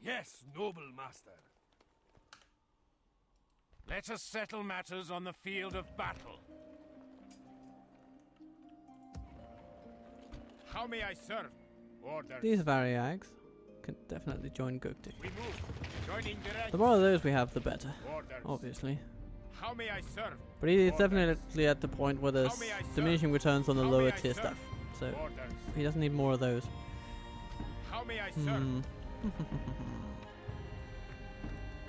Yes, noble master. Let us settle matters on the field of battle. How may I serve? Orders. These Variags can definitely join Goktik. We move. Joining the ranks. The more of those we have, the better, Orders. obviously. How may I serve? But he is Orders. definitely at the point where there's How may I serve? diminishing returns on the How lower may I tier serve? stuff. So Orders. he doesn't need more of those. How may I serve? Hmm.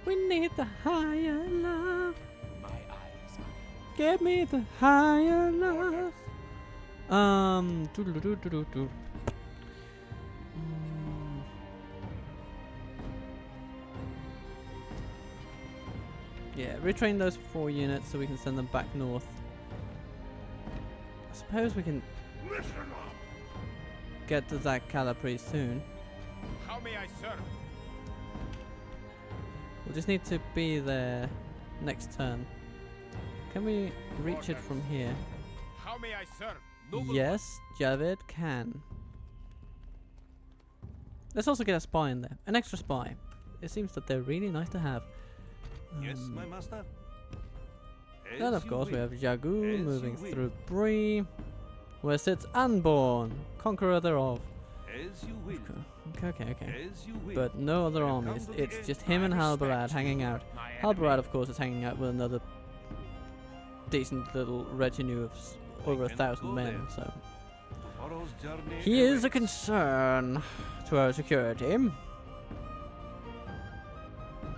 We need the higher love. My eyes are Give me the higher love. orders. Doo-doo-doo-doo-doo-doo. Mm. Yeah, retrain those 4 units so we can send them back north. I suppose we can Listen up. get to that catapult soon. How may I serve? We'll just need to be there next turn. Can we reach it from here? How may I serve? Noble Yes, Javed can. Let's also get a spy in there. An extra spy. It seems that they're really nice to have. Yes, my master. Then As of you course we will. have Jagu As moving you will. through Bree, where sits Unborn, conqueror thereof. As you will. Okay. As you will. But no other Welcome armies. to the It's end. just him and I Halbarad respect hanging out. my Halbarad, enemy. of course, is hanging out with another decent little retinue of over can 1,000 go men. there. So Tomorrow's journey he is a awaits. concern to our security.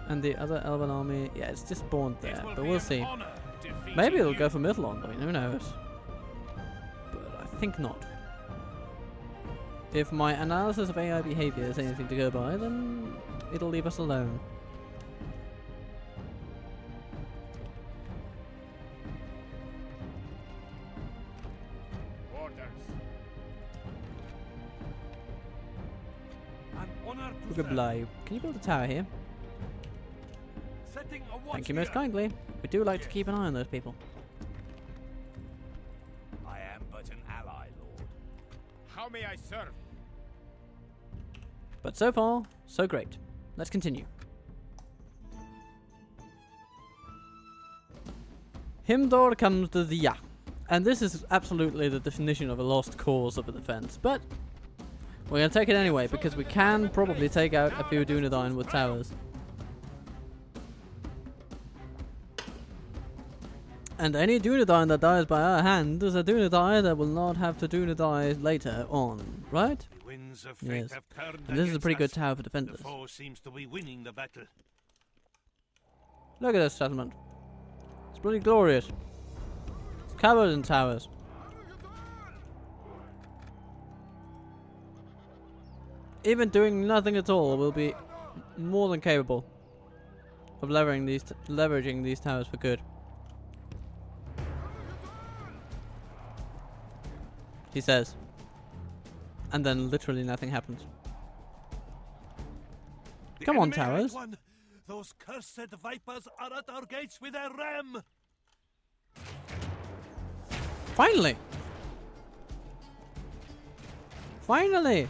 And the other Elven army, yeah, it's just spawned It there, will but be we'll an see. honor defeating Maybe it'll you. go for Midlond, I mean, who knows? But I think not. If my analysis of AI behavior is anything to go by, then it'll leave us alone. Orders. An honor to Look serve. at Bly. Can you build a tower here? Setting a watch Thank you most here. kindly. We do like to keep an eye on those people. I am but an ally, Lord. How may I serve? But so far, so great. Let's continue. Himdor comes to the Ya. And this is absolutely the definition of a lost cause of a defense, but we're going to take it anyway, because we can probably take out a few Dunedain with towers. And any Dunedain that dies by our hand is a Dunedain that will not have to Dunedain later on, right? The winds of fate Yes. have turned And this is a against pretty good us. tower for The defenders. foe seems to be winning the battle. Look at this settlement. It's bloody glorious. It's covered in towers. Even doing nothing at all will be more than capable of leveraging these towers for good. He says. And then literally nothing happens. The Come on, enemy right towers. one. Those cursed vipers are at our gates with their ram. Finally! Finally!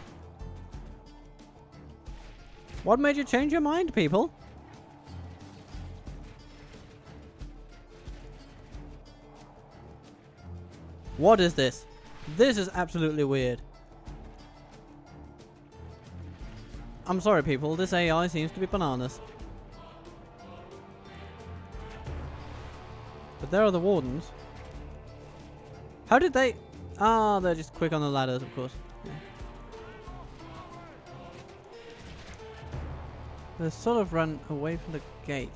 What made you change your mind, people? What is this? This is absolutely weird. I'm sorry, people. This AI seems to be bananas. But there are the wardens. How did they... Ah, they're just quick on the ladders, of course. Yeah. They sort of run away from the gate.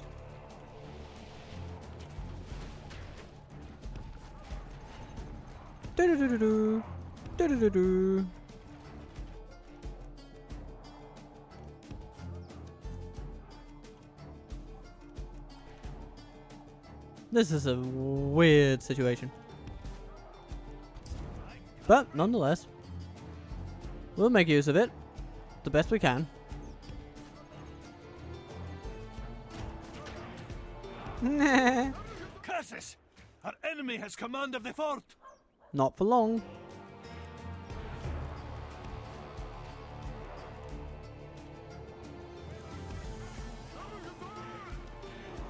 Do-do-do-do-do. Do-do-do-do. This is a weird situation. But, nonetheless, we'll make use of it the best we can. Curses! Our enemy has command of the fort. Not for long.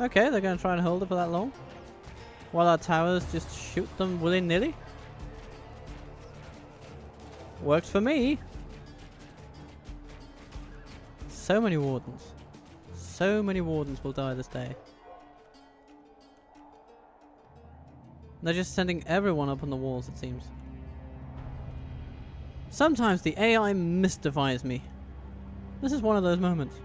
Okay, they're going to try and hold it for that long. While our towers just shoot them willy-nilly. Works for me. So many wardens. So many wardens will die this day. They're just sending everyone up on the walls, it seems. Sometimes the AI mystifies me. This is one of those moments.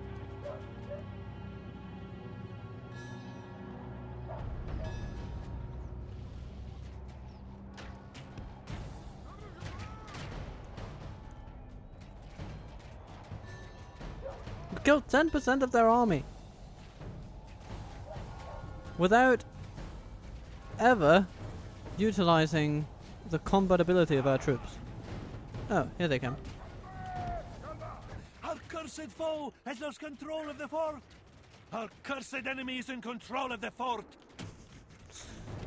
We killed 10% of their army. Without ever utilizing the combat ability of our troops. Oh, here they come. Our cursed foe has lost control of the fort. Our cursed enemy is in control of the fort.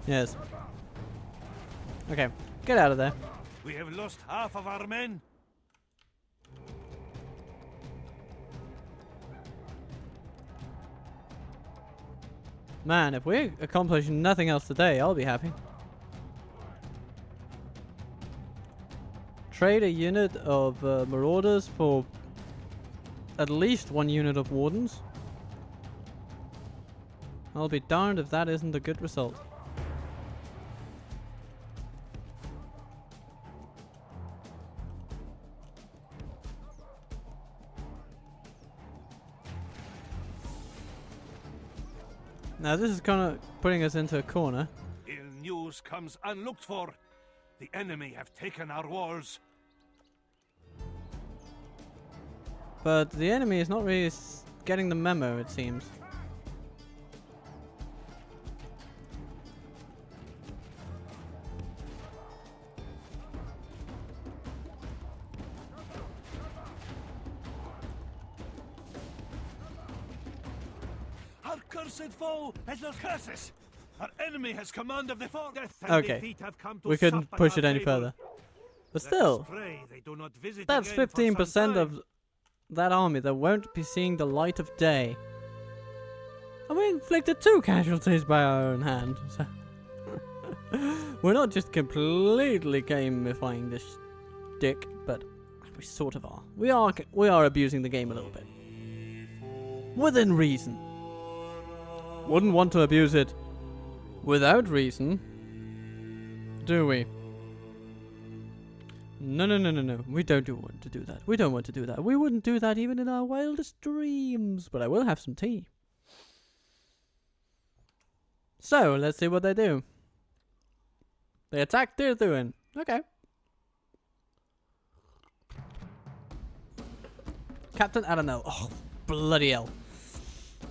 Yes. Okay, get out of there. We have lost half of our men. Man, if we accomplish nothing else today, I'll be happy. Trade a unit of marauders for at least 1 unit of wardens. I'll be darned if that isn't a good result. Now this is kind of putting us into a corner. Ill news comes unlooked for. The enemy have taken our walls. But the enemy is not really getting the memo, it seems. Our cursed foe has lost curses. Our enemy has command of the fort. Death and Okay, defeat have come to we couldn't sup at push our it any table. further. But Let still, us pray they do not visit that's again for some 15% time. of that army that won't be seeing the light of day. And we inflicted 2 casualties by our own hand. So we're not just completely gamifying this dick, but we sort of are. We are abusing the game a little bit. Within reason. Wouldn't want to abuse it without reason, do we? No. We don't want to do that. We don't want to do that. We wouldn't do that even in our wildest dreams. But I will have some tea. So, let's see what they do. They attack Dunedain. Okay. Captain Adrian. Oh, bloody hell.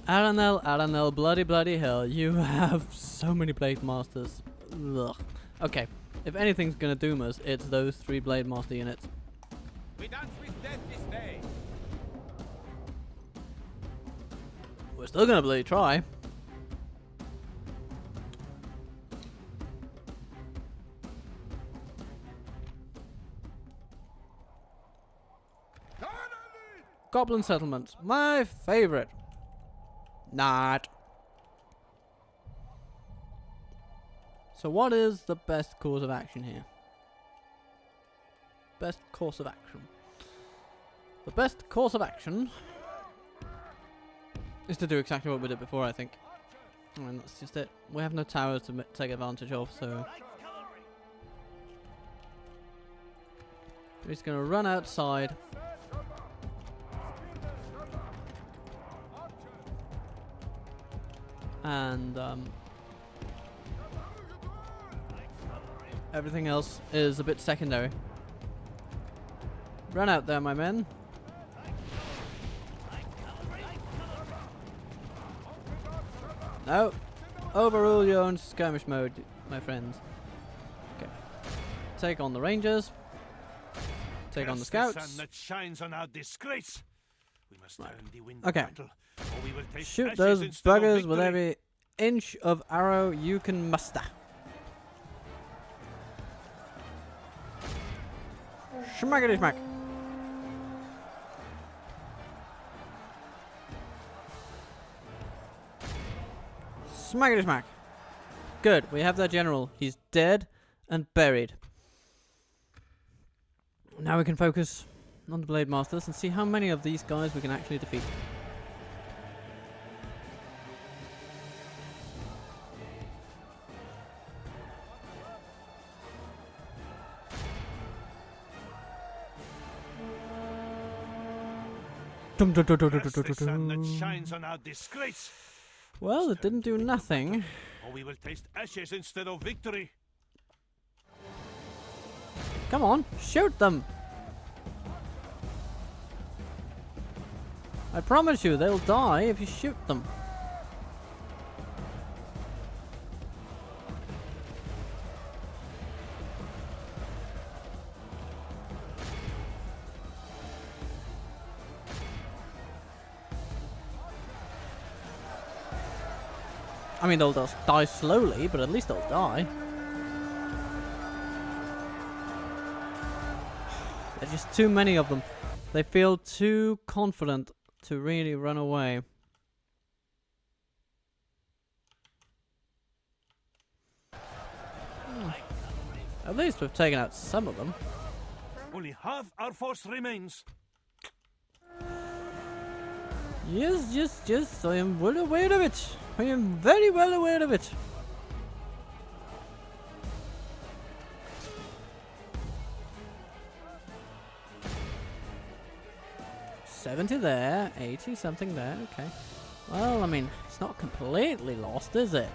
Adrian, bloody hell. You have so many blademasters. Ugh. Okay. If anything's gonna doom us, it's those 3 blademaster units. We dance with death this day. We're still gonna bloody try. Goblin settlements, my favorite. Not. So what is the best course of action here? Best course of action. The best course of action is to do exactly what we did before, I think. And that's just it. We have no towers to take advantage of, so we're just gonna run outside. And everything else is a bit secondary. Run out there, my men. No. Overrule your own skirmish mode, my friends. Okay. Take on the rangers. Take on the Curse scouts. The sun that shines on our disgrace. We must turn the wind Okay. battle, or we will taste Shoot ashes those instead of buggers with victory. every inch of arrow you can muster. Schmackety schmack. Smackety smack. Good, we have that general. He's dead and buried. Now we can focus on the Blade Masters and see how many of these guys we can actually defeat. That's the sun that shines on our disgrace. Well, it didn't do nothing. Or we will taste ashes instead of victory. Come on, shoot them! I promise you, they'll die if you shoot them. I mean, they'll just die slowly, but at least they'll die. There's just too many of them. They feel too confident to really run away. At least we've taken out some of them. Only half our force remains. Yes, I am well aware of it. I am very well aware of it. $70 there, 80 something there, okay. Well, I mean, it's not completely lost, is it?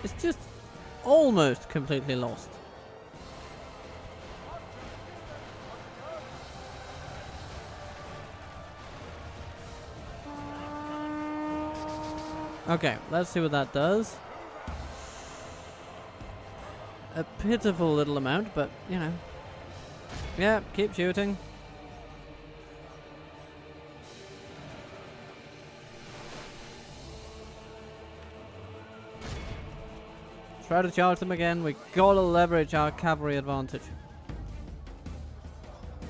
It's just almost completely lost. Okay, let's see what that does. A pitiful little amount, but, you know. Yeah, keep shooting. Try to charge them again. We gotta leverage our cavalry advantage.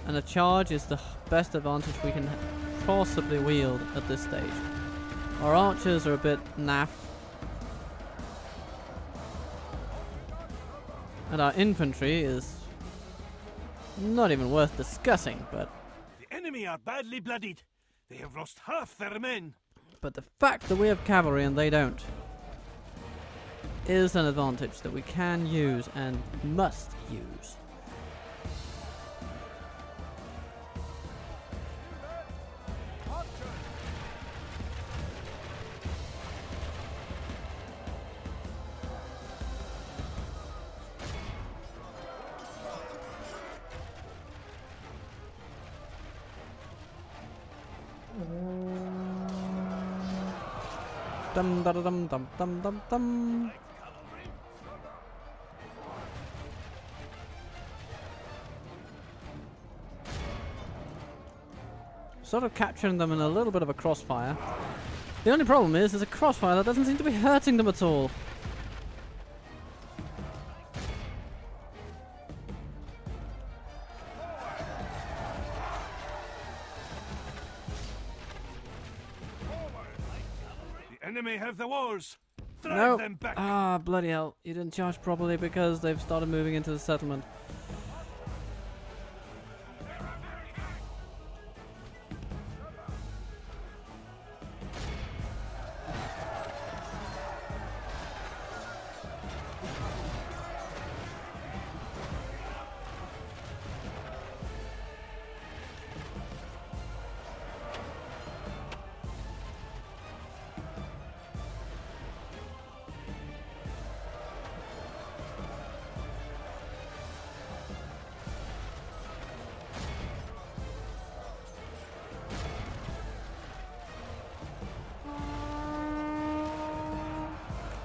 And a charge is the best advantage we can possibly wield at this stage. Our archers are a bit naff. And our infantry is not even worth discussing, but... The enemy are badly bloodied. They have lost half their men. But the fact that we have cavalry and they don't is an advantage that we can use and must use. Dum dum dum dum dum dum dum. Sort of capturing them in a little bit of a crossfire. The only problem is there's a crossfire that doesn't seem to be hurting them at all. The enemy have the walls. Drive Nope. them back. Ah, bloody hell. You didn't charge properly because they've started moving into the settlement.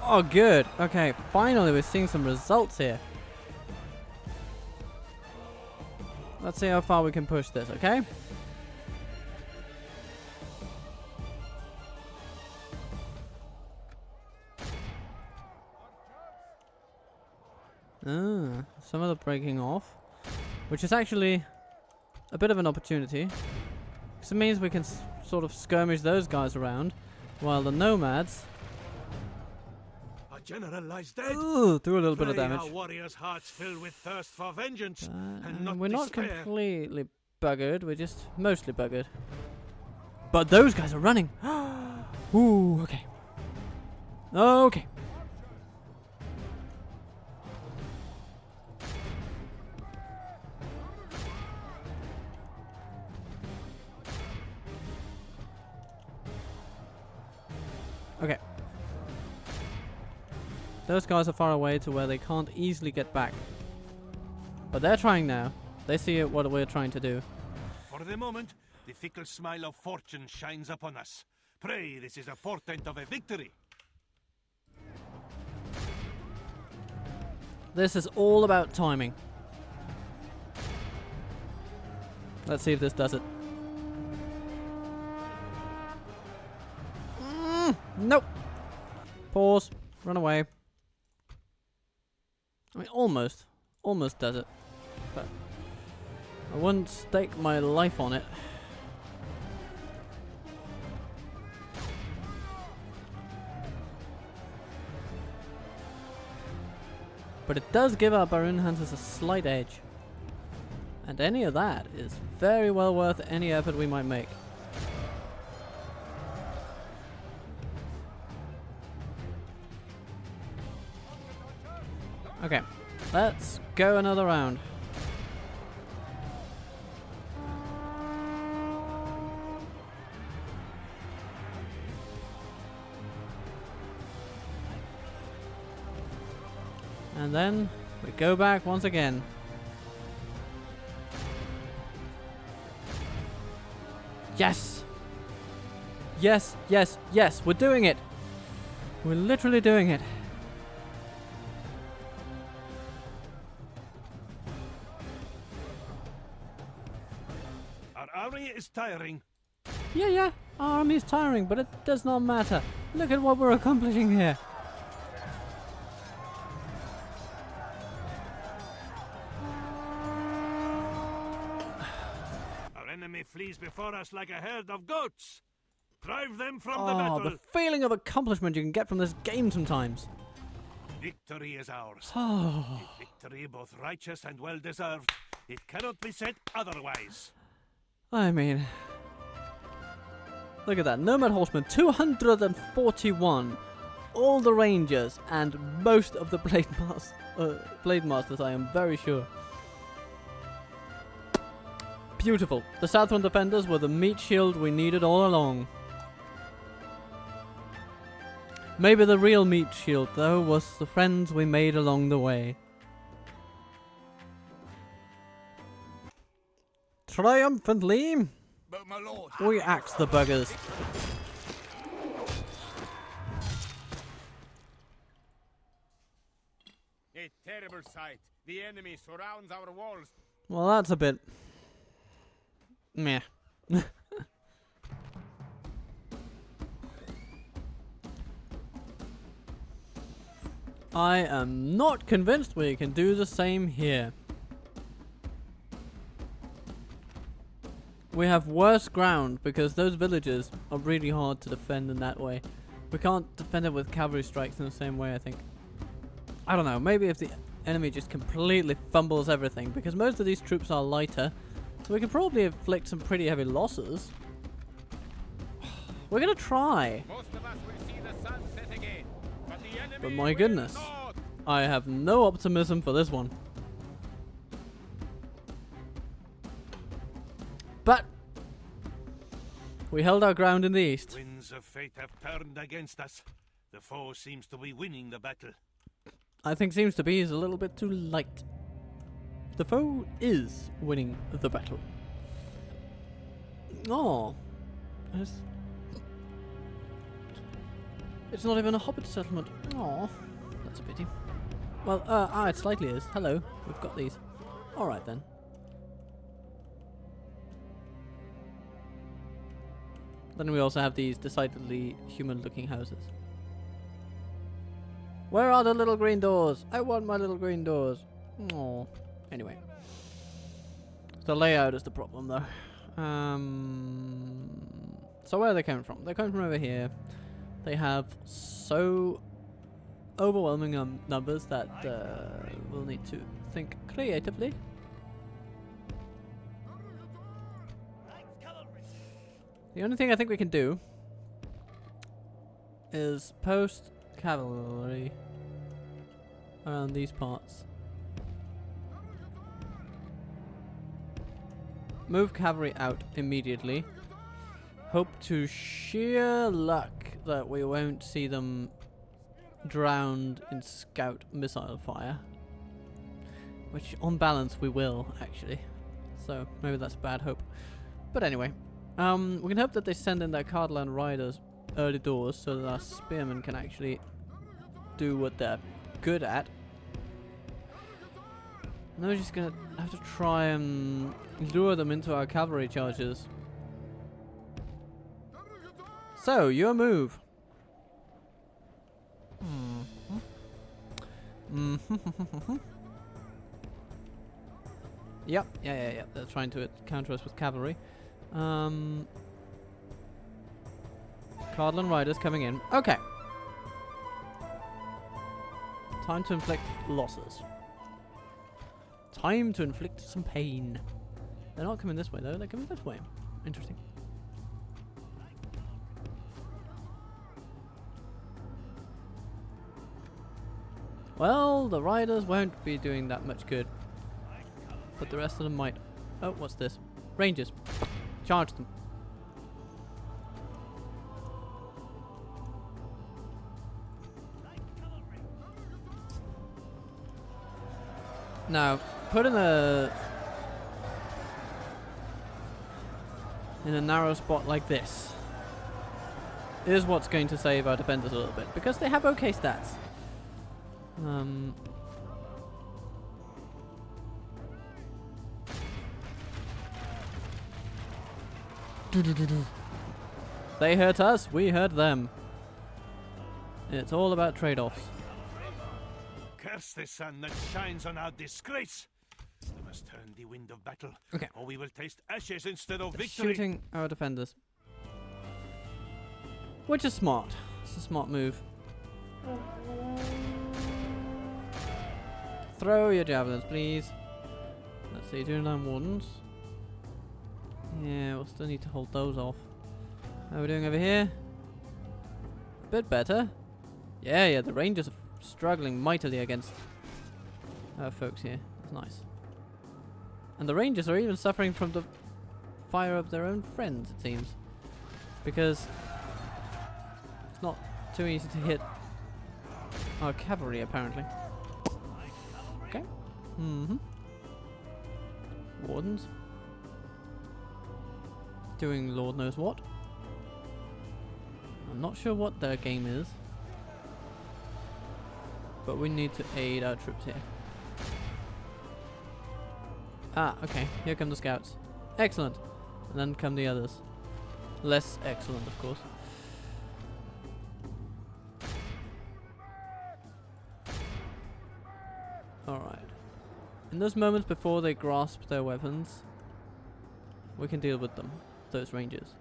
Oh, good. Okay, finally we're seeing some results here. Let's see how far we can push this, okay? Ah, some of the breaking off, which is actually a bit of an opportunity. Because it means we can sort of skirmish those guys around, while the nomads... General lies dead. Ooh, do a little bit of Pray damage. our warriors' hearts fill with thirst for vengeance and not We're not despair. completely buggered, we're just mostly buggered. But those guys are running. Ooh, okay. Okay. Okay. Those guys are far away to where they can't easily get back. But they're trying now. They see what we're trying to do. For the moment, the fickle smile of fortune shines upon us. Pray this is a portent of a victory. This is all about timing. Let's see if this does it. Nope. Pause. Run away. I mean, almost does it. But I wouldn't stake my life on it. But it does give our Baroon Hunters a slight edge. And any of that is very well worth any effort we might make. Okay, let's go another round. And then we go back once again. Yes! Yes, yes, yes, we're doing it! We're literally doing it. Our army is tiring. Yeah, our army is tiring, but it does not matter. Look at what we're accomplishing here. Our enemy flees before us like a herd of goats. Drive them from the Oh, battle. the feeling of accomplishment you can get from this game sometimes. Victory is ours. Oh, A victory both righteous and well deserved. It cannot be said otherwise. I mean, look at that. Nomad Horsemen, 241. All the Rangers and most of the Blademasters, I am very sure. Beautiful. The Southron Defenders were the meat shield we needed all along. Maybe the real meat shield, though, was the friends we made along the way. Triumphantly, But my lord, we axe the buggers. a terrible sight. The enemy surrounds our walls. Well, that's a bit meh. I am not convinced we can do the same here. We have worse ground because those villages are really hard to defend in that way. We can't defend it with cavalry strikes in the same way, I think. I don't know, maybe if the enemy just completely fumbles everything, because most of these troops are lighter, so we can probably inflict some pretty heavy losses. We're gonna try. Most of us will see the sun set again, but the enemy But my will goodness, not. I have no optimism for this one. But we held our ground in the east. Winds of fate have turned against us. The foe seems to be winning the battle. I think seems to be is a little bit too light. The foe is winning the battle. Oh, it's not even a hobbit settlement. Oh, that's a pity. Well, it slightly is. Hello, we've got these. All right then. Then we also have these decidedly human-looking houses. Where are the little green doors? I want my little green doors. Oh. Anyway. The layout is the problem, though. So where are they coming from? They're coming from over here. They have so overwhelming numbers that we'll need to think creatively. The only thing I think we can do is post cavalry around these parts. Move cavalry out immediately. Hope to sheer luck that we won't see them drowned in scout missile fire. Which, on balance, we will, actually. So, maybe that's a bad hope. But anyway, we can hope that they send in their Cardland Riders early doors so that our spearmen can actually do what they're good at. And then we're just gonna have to try and lure them into our cavalry charges. So, your move. Yep, yeah. They're trying to counter us with cavalry. Cardland Riders coming in. Okay. Time to inflict losses. Time to inflict some pain. They're not coming this way though, they're coming this way. Interesting. Well, the riders won't be doing that much good. But the rest of them might. Oh, what's this? Rangers. Charge them. Now, put in a narrow spot like this is what's going to save our defenders a little bit, because they have okay stats. They hurt us, we hurt them. It's all about trade-offs. Curse the sun that shines on our disgrace. We must turn the wind of battle, Okay. or we will taste ashes instead of victory. Shooting our defenders. Which is smart. It's a smart move. Throw your javelins, please. Let's see, Dunedain Wardens. Yeah, we'll still need to hold those off. How are we doing over here? A bit better. Yeah, the Rangers are struggling mightily against our folks here. That's nice. And the Rangers are even suffering from the fire of their own friends, it seems. Because it's not too easy to hit our cavalry, apparently. Okay. Wardens. Doing Lord knows what. I'm not sure what their game is. But we need to aid our troops here. Ah, okay. Here come the scouts. Excellent. And then come the others. Less excellent, of course. Alright. In those moments before they grasp their weapons, we can deal with them, those rangers.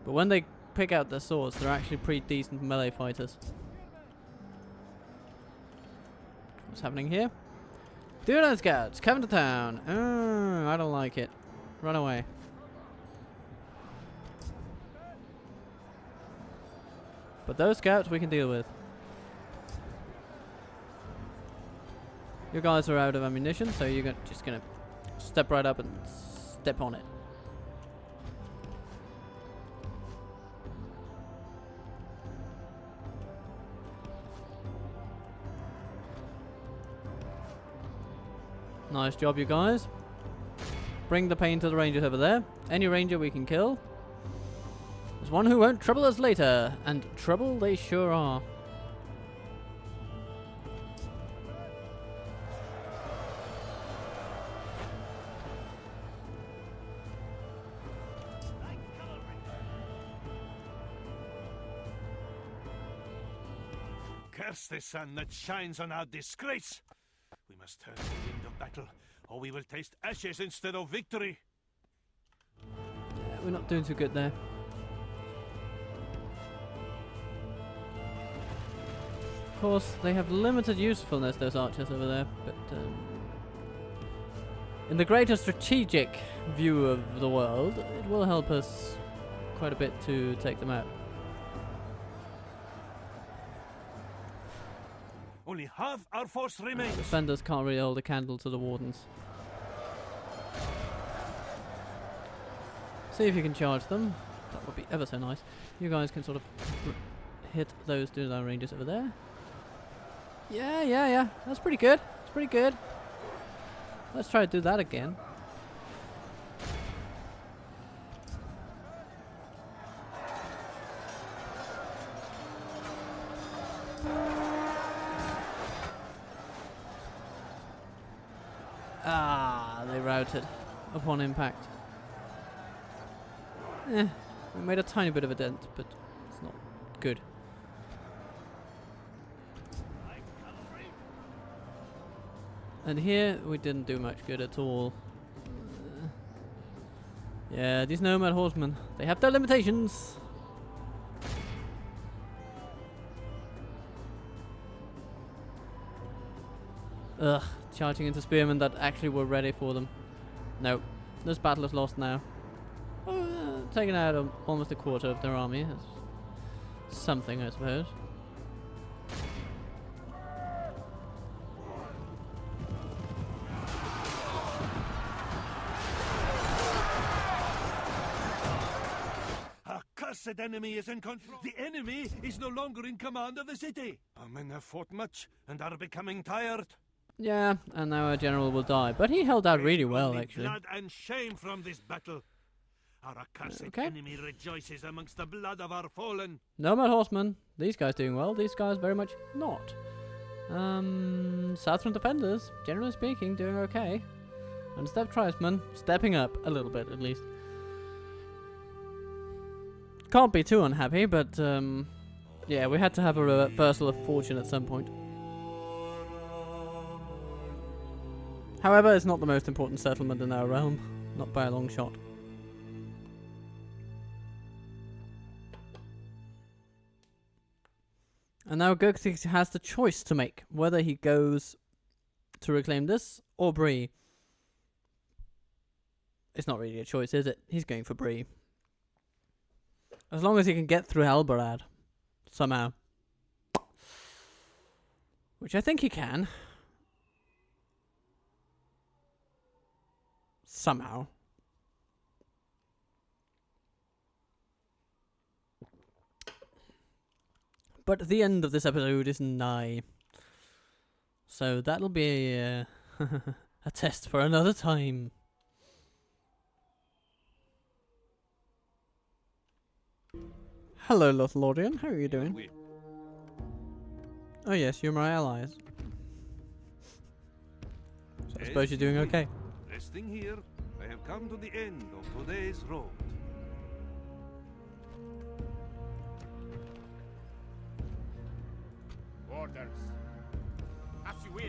But when they pick out their swords, they're actually pretty decent melee fighters. What's happening here? Dunedain scouts, come to town. Oh, I don't like it. Run away. But those scouts we can deal with. You guys are out of ammunition, so you're just gonna step right up and step on it. Nice job, you guys. Bring the pain to the rangers over there. Any ranger we can kill. There's one who won't trouble us later, and trouble they sure are. Curse the sun that shines on our disgrace. We must turn the wind of battle, or we will taste ashes instead of victory. Yeah, we're not doing too good there. Of course, they have limited usefulness, those archers over there, but in the greater strategic view of the world, it will help us quite a bit to take them out. Only half our force remains. Defenders can't really hold a candle to the wardens. See if you can charge them. That would be ever so nice. You guys can sort of hit those Dunedain rangers over there. Yeah. That's pretty good. That's pretty good. Let's try to do that again. Ah, they routed upon impact. We made a tiny bit of a dent, but it's not good. And here, we didn't do much good at all. Yeah, these nomad horsemen, they have their limitations. Ugh, charging into spearmen that actually were ready for them. No, this battle is lost now. Taking out almost a quarter of their army. That's something, I suppose. Our cursed enemy is in control. The enemy is no longer in command of the city. Our men have fought much and are becoming tired. Yeah, and now our general will die. But he held out really well, Only actually. blood and shame from this battle. Our accursed enemy rejoices amongst the blood of our fallen. Nomad horsemen. These guys doing well. These guys very much not. Southern defenders, generally speaking, doing okay. And Steppe tribesmen stepping up a little bit, at least. Can't be too unhappy, but yeah, we had to have a reversal of fortune at some point. However, it's not the most important settlement in our realm, not by a long shot. And now Gurgthix has the choice to make, whether he goes to reclaim this or Bree. It's not really a choice, is it? He's going for Bree. As long as he can get through Halbarad. Somehow. Which I think he can. Somehow. But the end of this episode is nigh. So that'll be a test for another time. Hello, Lothlordian. How are you doing? Oh yes, you're my allies. So I suppose you're doing okay. Resting here, I have come to the end of today's road. Orders. As you will.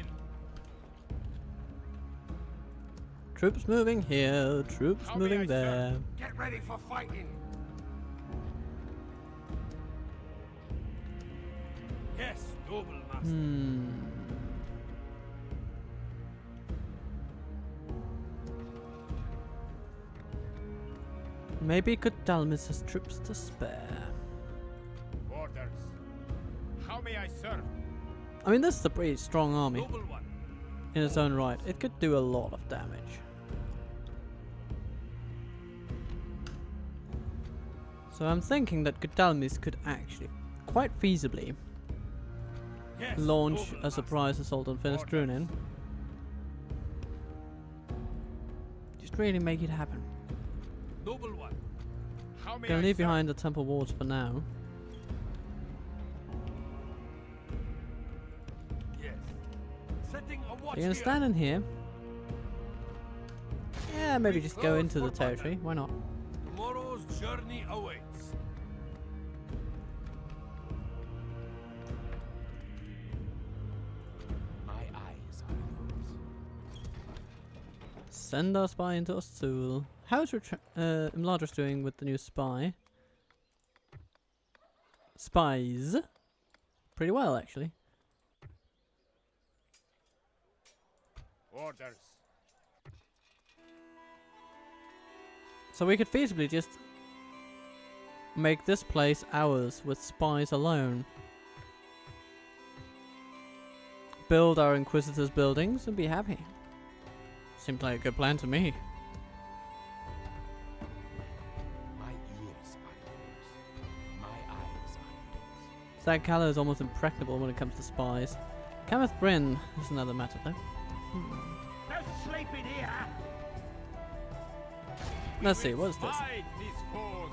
Troops moving here, troops How moving may I there. serve? Get ready for fighting. Yes, noble master. Maybe Godalmis has troops to spare. Orders. How may I serve? I mean, this is a pretty strong army Noble one. in its own right. It could do a lot of damage. So I'm thinking that Godalmis could actually, quite feasibly, Yes, launch noble a master. surprise assault on Dunedain. Just really make it happen. Noble one. How may Gonna I leave serve? behind the temple walls for now. Yes. Setting a watch You're gonna here. stand in here. Yeah, maybe We just go close into the for territory. Why not? Tomorrow's journey awaits. My eyes are yours. Send our spy into Ostul. How's Imladris doing with the new spy? Spies? Pretty well, actually. Orders. So we could feasibly just make this place ours with spies alone. Build our Inquisitors' buildings and be happy. Seems like a good plan to me. My ears are That Callow is almost impregnable when it comes to spies. Cometh Bryn is another matter though. No sleeping here. Let's see, what is this? Fight these foes,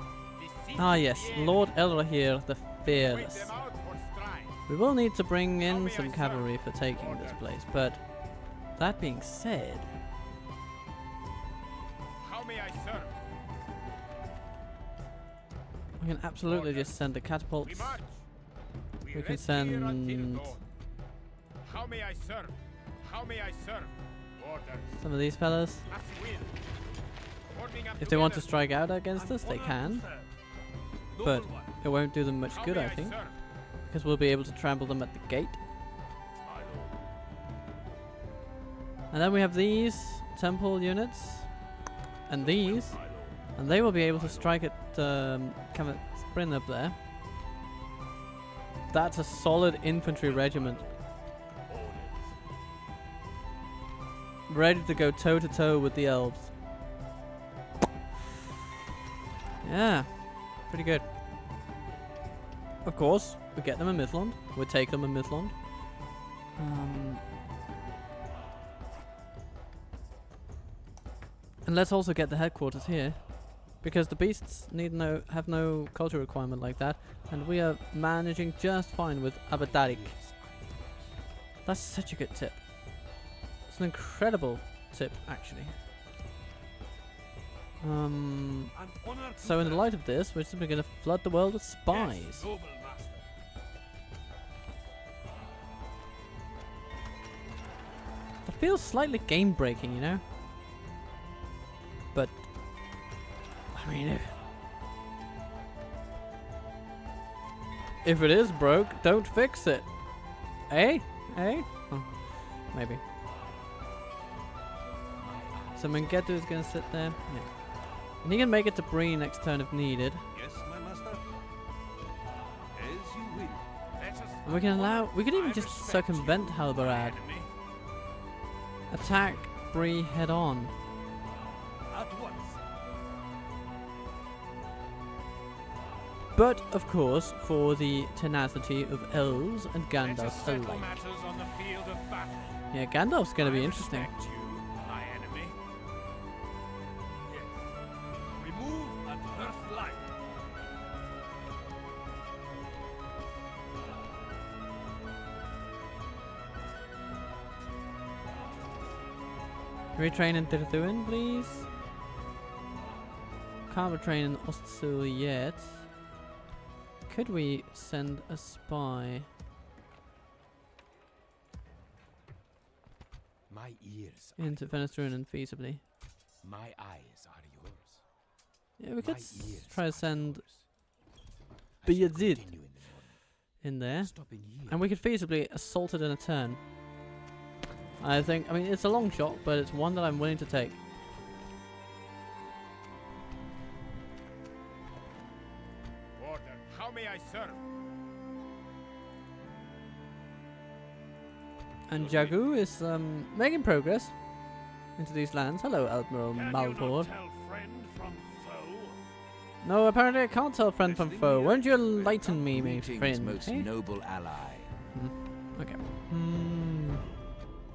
deceive Ah yes, the enemy, Lord Elrond the wait Fearless. them out for strife. We will need to bring in may some I cavalry serve? for taking this Orders. place, but that being said, How may I serve? we can absolutely Orders. just send the We catapults. march. We can rest here until send dawn. How may I serve? How may I serve? Orders. some of these fellas. As you will. Forming up If they want to together. strike out against us, they can, but it won't do them much How good, may I think, serve? because we'll be able to trample them at the gate. My lord. And then we have these temple units, and these, My lord. and they will be able to strike at Cometh Bryn up there. That's a solid infantry regiment, ready to go toe to toe with the elves. Yeah, pretty good. Of course, we get them in Mithlond. We take them in Mithlond. And let's also get the headquarters here, because the beasts have no culture requirement like that, and we are managing just fine with Abadarik. That's such a good tip. It's an incredible tip, actually. So in the light of this, we're simply going to flood the world with spies. Noble master. It feels slightly game-breaking, you know? But, I mean, if it is broke, don't fix it. Eh? Eh? Oh, maybe. So Mengetu is going to sit there. Yeah. And he can make it to Bree next turn if needed. Yes, my master. As you will. Let us And we can allow. We could even I just respect circumvent you, Halbarad. enemy. Attack Bree head on. At once. But, of course, for the tenacity of elves and Let us Gandalf settle alike. matters on the field of battle. Yeah, Gandalf's going to be I interesting. respect you, my enemy. Yes. Remove at first light. Retrain in Tirthuin, please. Can't retrain in Ostsul yet. Could we send a spy? My ears Into Fenestruin feasibly. my eyes are yours. Yeah, we could My ears try are to send yours. I shall Bayezid continue in the morning, in there. stopping here. And we could feasibly assault it in a turn. I mean, it's a long shot, but it's one that I'm willing to take. Order. How may I serve? And Jagu is making progress into these lands. Hello, Admiral Can you Malport. not tell friend from foe? No, apparently I can't tell friend from foe. Won't you enlighten me, my Greetings, friend? most eh? noble ally. Okay.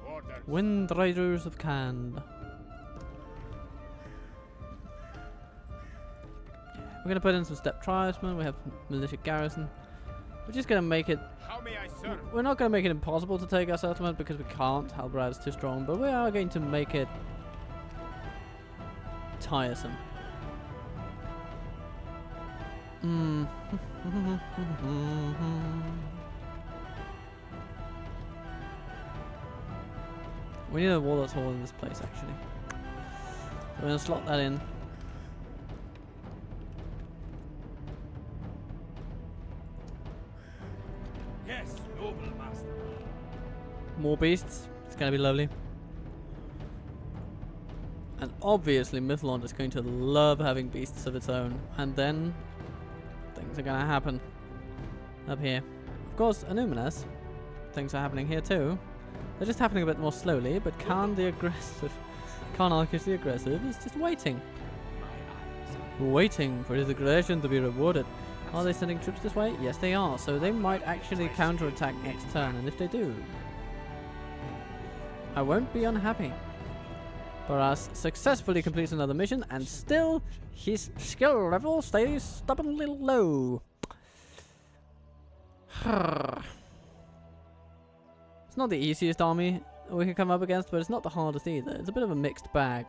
Order. Wind Riders of Khand. We're gonna put in some step tribesmen. We have militia garrison. We're just gonna make it. How may I serve? We're not gonna make it impossible to take our settlement because we can't. Halbarad is too strong, but we are going to make it tiresome. We need a Warlord's Hall in this place, actually. We're gonna slot that in. Yes, noble master. More beasts. It's gonna be lovely. And obviously Mithlond is going to love having beasts of its own. And then things are gonna happen up here. Of course, Anuminas, things are happening here too. They're just happening a bit more slowly, but Khan the aggressive, Khan Arcus the aggressive is just waiting. Waiting for his aggression to be rewarded. Are they sending troops this way? Yes, they are. So they might actually counterattack next turn. And if they do, I won't be unhappy. Boras successfully completes another mission, and still his skill level stays stubbornly low. It's not the easiest army we can come up against, but it's not the hardest either. It's a bit of a mixed bag.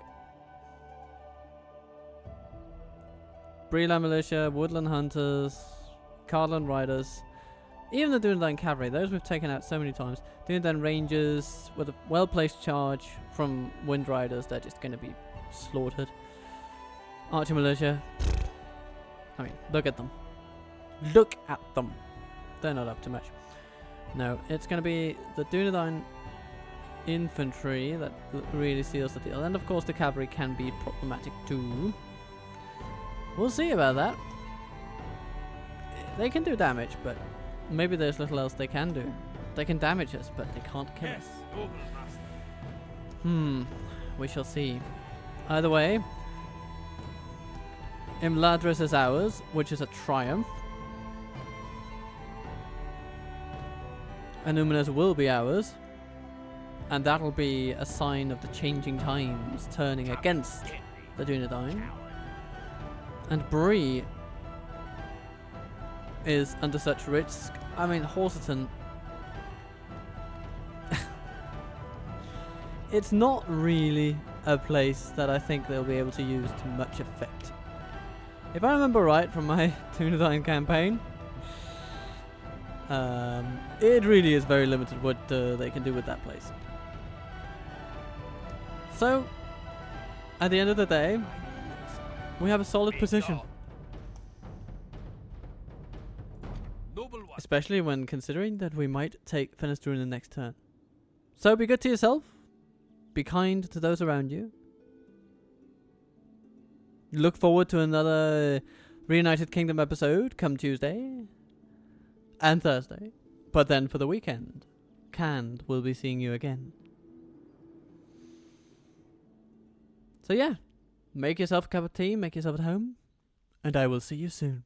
Breland Militia, Woodland Hunters, Cardland Riders, even the Dunedain Cavalry, those we've taken out so many times. Dunedain Rangers with a well-placed charge from Wind Riders, they're just going to be slaughtered. Archer Militia, I mean, look at them. Look at them. They're not up to much. No, it's going to be the Dunedain Infantry that really seals the deal. And of course the Cavalry can be problematic too. We'll see about that. They can do damage, but maybe there's little else they can do. They can damage us, but they can't kill us. We shall see. Either way, Imladris is ours, which is a triumph. Anuminas will be ours, and that'll be a sign of the changing times turning against the Dunedain. And Bree is under such risk. I mean, Horseton. It's not really a place that I think they'll be able to use to much effect. If I remember right from my Dunedain campaign, it really is very limited what they can do with that place. So, at the end of the day, we have a solid position. Especially when considering that we might take Fenestru in the next turn. So be good to yourself. Be kind to those around you. Look forward to another Reunited Kingdom episode come Tuesday and Thursday. But then for the weekend, Canned will be seeing you again. So yeah, make yourself a cup of tea, make yourself at home, and I will see you soon.